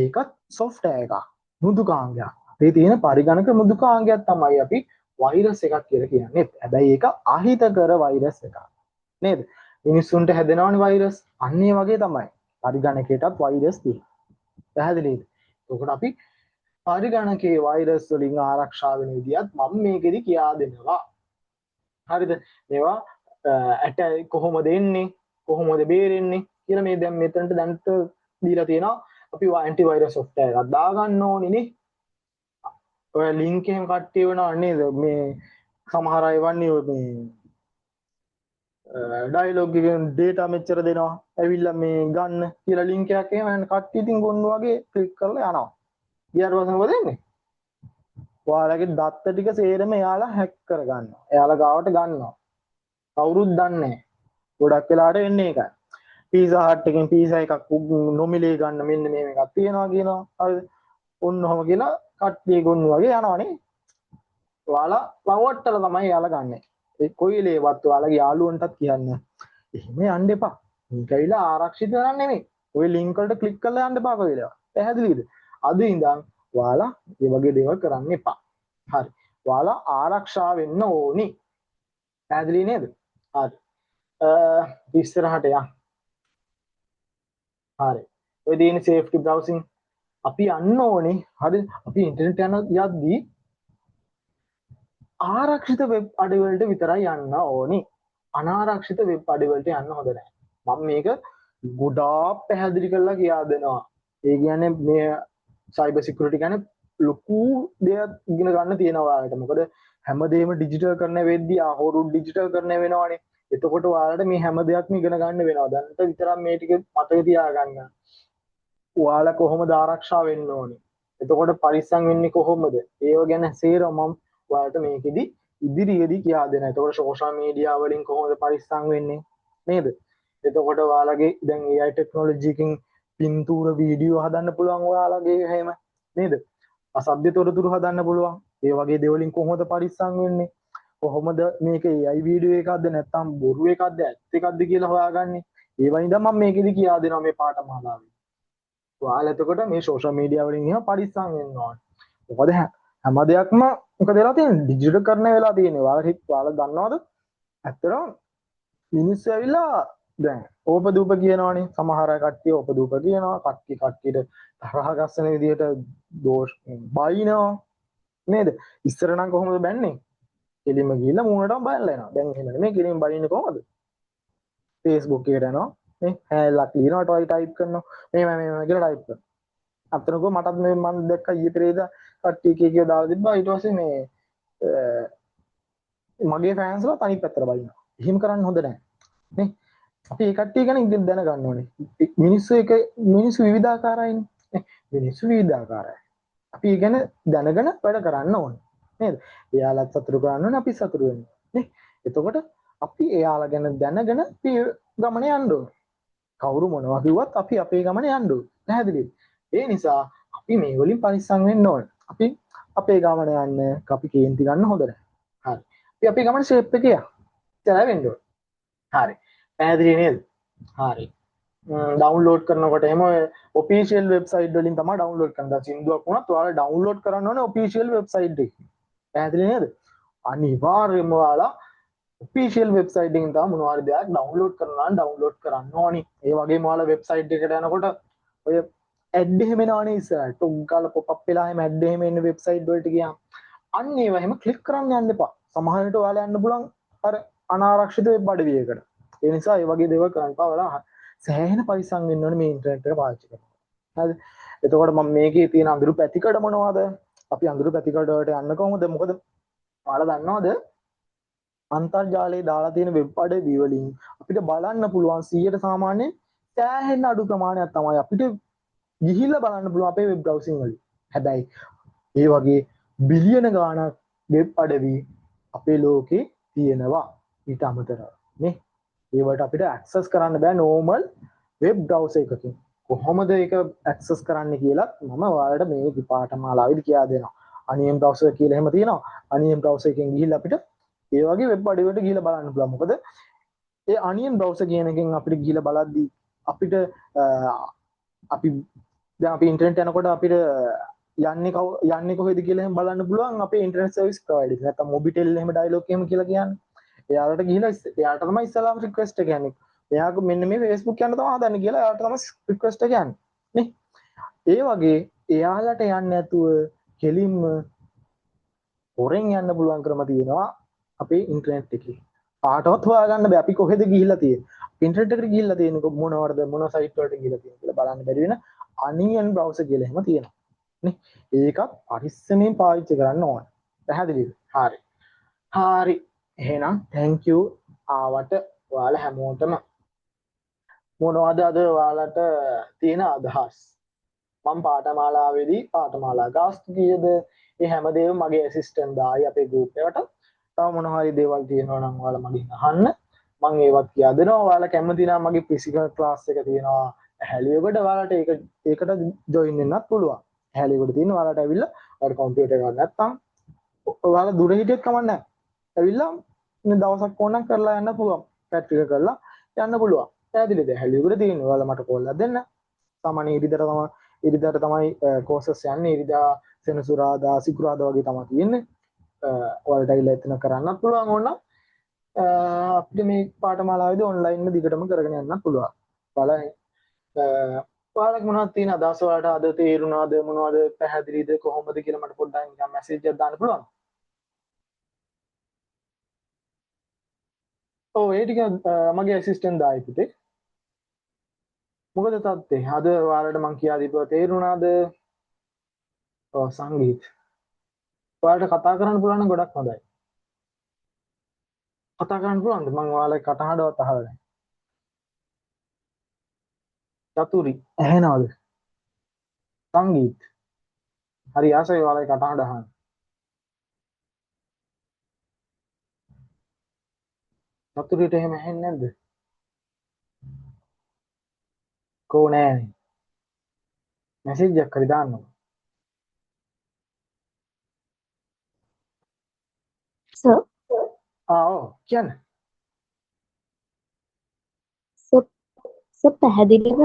Speaker 1: ඒකත් software එකක්. මෘදුකාංගයක්. අපේ තියෙන පරිගණක මෘදුකාංගයක් තමයි අපි වෛරස් එකක් කියලා කියන්නේ. හැබැයි ඒක අහිතකර වෛරස් එකක්. නේද? මිනිස්සුන්ට හැදෙනවනේ වෛරස්. අන්න ඒ වගේ තමයි. පරිගණකයටත් වෛරස් තියෙනවා. පැහැදිලිද? එතකොට අපි පරිගණකයේ වෛරස් වලින් ආරක්ෂා වෙන විදිහත් මම මේකෙදි කියා දෙනවා. හරිද? මේවා ඇටැක් කොහොමද එන්නේ? කොහොමද බේරෙන්නේ කියලා මේ දැන් මෙතනට දැන්ට දීලා තියෙනවා. අපි ඇන්ටි වෛරස් software එකක් දාගන්න ඕනේ නේ. ඔය ලින්ක් එකෙන් කට්ටිය වෙනවා නේද? මේ සමහර අය වන්නේ මේ ඩයලොග් එකෙන් data මෙච්චර දෙනවා. ඇවිල්ලා මේ ගන්න කියලා ලින්ක් එකක් එහෙම කට්ටිය ඉතින් ගොන්න වගේ ක්ලික් කරලා යනවා. ඊට පස්සේ මොකද වෙන්නේ? ඔයාලගේ දත්ත ටික සේරම එයාලා හැක් කරගන්නවා. එයාලා ගාවට ගන්නවා. කවුරුත් දන්නේ නැහැ. ගොඩක් වෙලාවට වෙන්නේ ඒකයි. පීසා හට් එකෙන් පීසා එකක් නොමිලේ ගන්න මෙන්න මේ එකක් තියෙනවා කියනවා. හරිද? ඔන්නෝම කියලා කට්ටිය ගොන්නු වගේ යනවනේ. ඔයාලා පවට්ටලා තමයි එයාලා ගන්නෙ. ඒ කොයි ලේවත් ඔයාලගේ යාළුවන්ටත් කියන්න. එහෙම යන්න එපා. මේක ඇවිල්ලා ආරක්ෂිත කරන්නේ නෙමෙයි. ඔය ලින්ක් වලට ක්ලික් කරලා යන්න එපා කොයිලවා. පැහැදිලිද? අද ඉඳන් ඔයාලා මේ වගේ දේවල් කරන්න එපා. හරි. ඔයාලා ආරක්ෂා වෙන්න ඕනි. පැහැදිලි නේද? හරි. ඉස්සරහට යන්න. හරි. ඔය තියෙන safety browsing අපි යන්න ඕනේ. හරි. අපි ඉන්ටර්නෙට් යන යද්දී ආරක්ෂිත වෙබ් අඩවලට විතරයි යන්න ඕනේ. අනාරක්ෂිත වෙබ් අඩවලට යන්න හොඳ නැහැ. මම මේක ගොඩාක් පැහැදිලි කරලා කියා දෙනවා. ඒ කියන්නේ මේ සයිබර් සිකියුරිටි කියන්නේ ලොකු දෙයක් ඉගෙන ගන්න තියෙනවා ඔයාලට. මොකද හැමදේම ඩිජිටල් කරන වෙද්දී අහෝරු ඩිජිටල් කරන වෙනවනේ. එතකොට ඔයාලට මේ හැම දෙයක්ම ඉගෙන ගන්න වෙනවා. දැන්ට විතරක් මේ ටික මතක තියාගන්න. ඔයාලා කොහොමද ආරක්ෂා වෙන්න ඕනේ? එතකොට පරිස්සම් වෙන්නේ කොහොමද? ඒව ගැන සේරම මම ඔයාලට මේකෙදි ඉදිරියේදී කියා දෙනවා. එතකොට සෝෂල් මීඩියා වලින් කොහොමද පරිස්සම් වෙන්නේ? නේද? එතකොට ඔයාලගේ දැන් AI ටෙක්නොලොජි එකකින් පින්තූර වීඩියෝ හදන්න පුළුවන් ඔයාලගේ එහෙම නේද? අසභ්‍ය තොරතුරු හදන්න පුළුවන්. ඒ වගේ දේවලින් කොහොමද පරිස්සම් වෙන්නේ? කොහොමද මේක AI වීඩියෝ එකක්ද නැත්නම් බොරු එකක්ද ඇත්ත එකක්ද කියලා හොයාගන්නේ? ඒ වයින්ද මම මේකෙදි කියා දෙනවා මේ පාඨමාලාවේ. ඔයාලා එතකොට මේ සෝෂල් මීඩියා වලින් එහෙම පරිස්සම් වෙන්න ඕනේ. මොකද හැම දෙයක්ම මොකද වෙලා තියෙන්නේ? ඩිජිටල් කරන වෙලා තියෙන්නේ. ඔයාලා දන්නවද? ඇත්තටම මිනිස්සු ඇවිල්ලා දැන් ඕපදූප කියනවනේ. සමහර අය කට්ටිය ඕපදූප කියනවා. කට්ටියට තරහ ගස්සන විදියට දෝෂ බයිනවා. නේද? ඉස්සර නම් කොහොමද බැන්නේ? කෙලින්ම ගිහිල්ලා මූණටම බයලා එනවා. දැන් එහෙම නෙමෙයි කෙලින්ම බලින්නේ කොහොමද? Facebook එකට යනවා. මේ හැලක් ලියනවා ටයිප් කරනවා. මේ කියලා ටයිප් කරනවා. අතනකෝ මටත් මේ මම දැක්ක ඊයේ පෙරේද කට්ටිය කීකිය දාලා තිබ්බා. ඊට පස්සේ මේ මගේ ෆෑන්ස්ලා තනිත් පැත්තට බලිනවා. එහෙම කරන්න හොඳ නැහැ. නේ? අපි මේ කට්ටිය ගැන ඉතින් දැනගන්න ඕනේ. මිනිස්සු විවිධාකාරයිනේ. නේ? මිනිස්සු විවිධාකාරයි. අපි ඒ ගැන දැනගෙන වැඩ කරන්න ඕනේ. නේද? එයාලත් සතුටු කරන්න ඕනේ අපි සතුටු වෙන්න. නේ? එතකොට අපි එයාලා ගැන දැනගෙන අපි ගමන යන්න ඕනේ. කවුරු මොනවා කිව්වත් අපි අපේ ගමන යන්න ඕනේ. පැහැදිලිද? ඒ නිසා අපි මේ වලින් පරිස්සම් වෙන්න ඕනේ. අපි අපේ ගමන යන්න අපි කේන්ති ගන්න හොඳ නැහැ. හරි. අපි අපේ ගමන ෂේප් එකේ යන්න. ඉතලා වෙන්න ඕනේ. හරි. පැහැදිලි නේද? හරි. ඩවුන්ලෝඩ් කරනකොට එහෙම ඔෆිෂියල් වෙබ්සයිට් වලින් තමයි ඩවුන්ලෝඩ් කරන්න. දැන් සින්දුවක් වුණත් ඔයාලා ඩවුන්ලෝඩ් කරන්න ඕනේ ඔෆිෂියල් වෙබ්සයිට් එකේ. පැහැදිලි නේද? අනිවාර්යයෙන්ම ඔයාලා ඔෆිෂියල් වෙබ්සයිට් එකෙන් තමයි මොනවා හරි දෙයක් ඩවුන්ලෝඩ් කරනවා නම් ඩවුන්ලෝඩ් කරන්න ඕනි. ඒ වගේම ඔයාලා වෙබ්සයිට් එකට යනකොට ඔය ඇඩ් එහෙම එනවනේ ඉස්සරහට. ටොග් ගාලා පොප් අප් වෙලා එහෙම ඇඩ් එහෙම එන වෙබ්සයිට් වලට ගියාම අන්න ඒව එහෙම ක්ලික් කරන්න යන්න එපා. සමහර විට ඔයාලා යන්න පුළුවන් අර අනාරක්ෂිත වෙබ් අඩවියකට. ඒ නිසා ඒ වගේ දේවල් කරන්න එපා. ඔයාලා සෑහෙන පරිස්සම් වෙන්න ඕනේ මේ ඉන්ටර්නෙට් එක පාවිච්චි කරනකොට. හරිද? එතකොට මම මේකේ තියෙන අඳුරු පැතිකඩ මොනවද? අපි අඳුරු පැතිකඩ වලට යන්න කොහොමද? මොකද ඔයාලා දන්නවද? අන්තර්ජාලයේ දාලා තියෙන වෙබ් අඩවි වලින් අපිට බලන්න පුළුවන් 100ට සාමාන්‍යයෙන් සෑහෙන අඩු ප්‍රමාණයක් තමයි අපිට ගිහිල්ලා බලන්න පුළුවන් අපේ වෙබ් බ්‍රවුසින් වලින්. හැබැයි ඒ වගේ බිලියන ගාණක් වෙබ් අඩවි අපේ ලෝකේ තියෙනවා ඊට අමතරව නේ. ඒවට අපිට ඇක්සස් කරන්න බෑ නෝමල් වෙබ් බ්‍රවුසර් එකකින්. කොහොමද ඒක ඇක්සස් කරන්න කියලා මම ඔයාලට මේ පාඨමාලාවේදී කියා දෙනවා. අනියම් බ්‍රවුසර් කියලා එහෙම තියෙනවා. අනියම් බ්‍රවුසර් එකෙන් ගිහිල්ලා අපිට ඒ වගේ වෙබ් අඩවිවලට ගිහිල්ලා බලන්න පුළුවන්. මොකද ඒ අනියම් බ්‍රවුසර් කියන එකෙන් අපිට ගිහිල්ලා බලද්දී අපිට අපි දැන් අපි ඉන්ටර්නෙට් යනකොට අපිට යන්නේ කොහෙද කියලා එහෙම බලන්න පුළුවන් අපේ ඉන්ටර්නෙට් සර්විස් ප්‍රොවයිඩර් එක. නැත්නම් මොබිටෙල් එහෙම ඩයලොග් එහෙම කියලා කියන්නේ. එයාලට ගිහිල්ලා එයාට තමයි ඉස්සලාම රික්වෙස්ට් එක යන්නේ. එයාක මෙන්න මේ Facebook යන්න තමයි හදන්නේ කියලා එයාට තමයි රික්වෙස්ට් එක යන්නේ. නේ? ඒ වගේ එයාලට යන්නේ නැතුව කෙලින්ම හොරෙන් යන්න පුළුවන් ක්‍රම තියෙනවා අපේ ඉන්ටර්නෙට් එකේ. කාටවත් හොයාගන්න බෑ අපි කොහෙද ගිහිල්ලා තියෙන්නේ. ඉන්ටර්නෙට් එකට ගිහිල්ලා තියෙන්නේ මොනවද මොන සයිට් වලට ගිහිල්ලා තියෙන්නේ කියලා බලන්න බැරි වෙන අනියන් බ්‍රවුසර් කියලා එහෙම තියෙනවා. නේ? ඒකත් පරිස්සමෙන් පාවිච්චි කරන්න ඕන. පැහැදිලිද? හරි. හරි. එහෙනම් thank you ආවට ඔයාලා හැමෝටම මොනවද අද ඔයාලට තියෙන අදහස්? මම පාඨමාලාවේදී පාඨමාලා ගාස්තු කීයද? ඒ හැමදේම මගේ ඇසිස්ටන්ට් දායි අපේ ගෲප් එකට. තව මොන හරි දේවල් තියෙනවා නම් ඔයාලා මගෙන් අහන්න. මම ඒවත් කියා දෙනවා. ඔයාලා කැමති නම් මගේ ෆිසිකල් ක්ලාස් එක තියෙනවා. හැලියකට ඔයාලට ඒකට ජොයින් වෙන්නත් පුළුවන්. හැලියකට තියෙන ඔයාලට ඇවිල්ලා ඔයාලට කම්පියුටර් එකක් නැත්නම් ඔයාලා දුර හිටියත් කමක් නැහැ. ඇවිල්ලා මේ දවසක් ඕනනම් කරලා යන්න පුළුවන්. ප්‍රැක්ටිකල් කරලා යන්න පුළුවන්. පැහැදිලිද? හැලියකට තියෙන ඔයාලා මට කෝල් එකක් දෙන්න. සාමාන්‍ය ඉරිදාට තමයි කෝසස් යන්නේ. ඉරිදා සෙනසුරාදා සිකුරාදා වගේ තමයි තියෙන්නේ. ඔයාලට ඇවිල්ලා එතන කරන්නත් පුළුවන් ඕන. අපිට මේ පාඨමාලාවේදී ඔන්ලයින් දිගටම කරගෙන යන්න පුළුවන්. බලන්න. ඔයාලට මොනවද තියෙන අදහස් වලට අද තේරුණාද මොනවද පැහැදිලිද කොහොමද කියලා මට පොඩ්ඩක් නිකන් මැසේජ් එකක් දාන්න පුළුවන්. ඔව් ඒ ටික මගේ ඇසිස්ටන්ට් දායි පුතේ. මොකද තාත්තේ අද ඔයාලට මං කියා දීපුවා තේරුණාද? ඔව් සංගීත්. ඔයාලට කතා කරන්න පුළුවන් නම් ගොඩක් හොඳයි. කතා කරන්න පුළුවන්ද? මං ඔයාලගේ කටහඬවත් අහලා නැහැ. චතුරි ඇහෙනවද? සංගීත්. හරි ආසයි ඔයාලගේ කටහඬ අහන්න. චතුරිට එහෙම ඇහෙන්නේ නැද්ද? කෝ නෑනේ. මැසේජ් එකක් හරි දාන්නකෝ.
Speaker 2: සර්
Speaker 1: ඔව් කියන්න.
Speaker 2: සර් පැහැදිලිව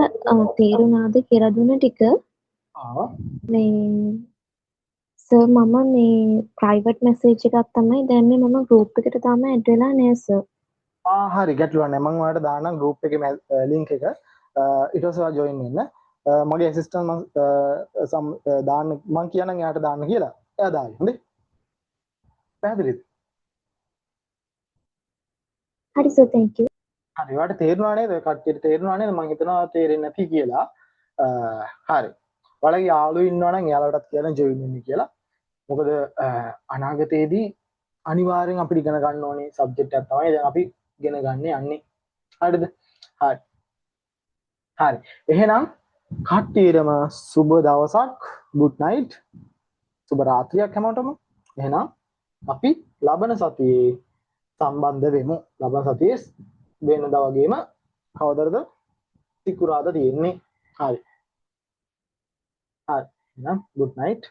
Speaker 2: තේරුණාද කියලා දුන්න ටික මේ සර් මම මේ ප්‍රයිවට් මැසේජ් එකක් තමයි දැම්මේ මම ගෲප් එකට තාම ඇඩ් වෙලා නැහැ සර්.
Speaker 1: හරි ගැටලුවක් නැහැ. මම ඔයාලට දාන්නම් group එකේ link එක. ඊට පස්සේ ඔයා join වෙන්න. මගේ assistant මම දාන්න මම කියනනම් එයාට දාන්න කියලා. එයා දායි. හොඳේ. පැහැදිලිද?
Speaker 2: හරි සර් thank you.
Speaker 1: හරි. ඔයාලට තේරුණා නේද? කට්ටියට තේරුණා නේද? මම හිතනවා තේරෙන්නේ නැති කියලා. හරි. ඔයාලගේ යාළුවෝ ඉන්නවා නම් එයාලටත් කියන්න join වෙන්න කියලා. මොකද අනාගතයේදී අනිවාර්යෙන් අපිට ඉගෙන ගන්න ඕනේ subject එකක් තමයි දැන් අපි ඉගෙන ගන්න යන්නේ. හරිද? හරි. හරි. එහෙනම් කට්ටියටම සුබ දවසක්. good night. සුබ රාත්‍රියක් හැමෝටම. එහෙනම් අපි ලබන සතියේ සම්බන්ධ වෙමු. ලබන සතියේ වෙනදා වගේම කවදද සිකුරාදා තියෙන්නේ. හරි. හරි. එහෙනම් good night.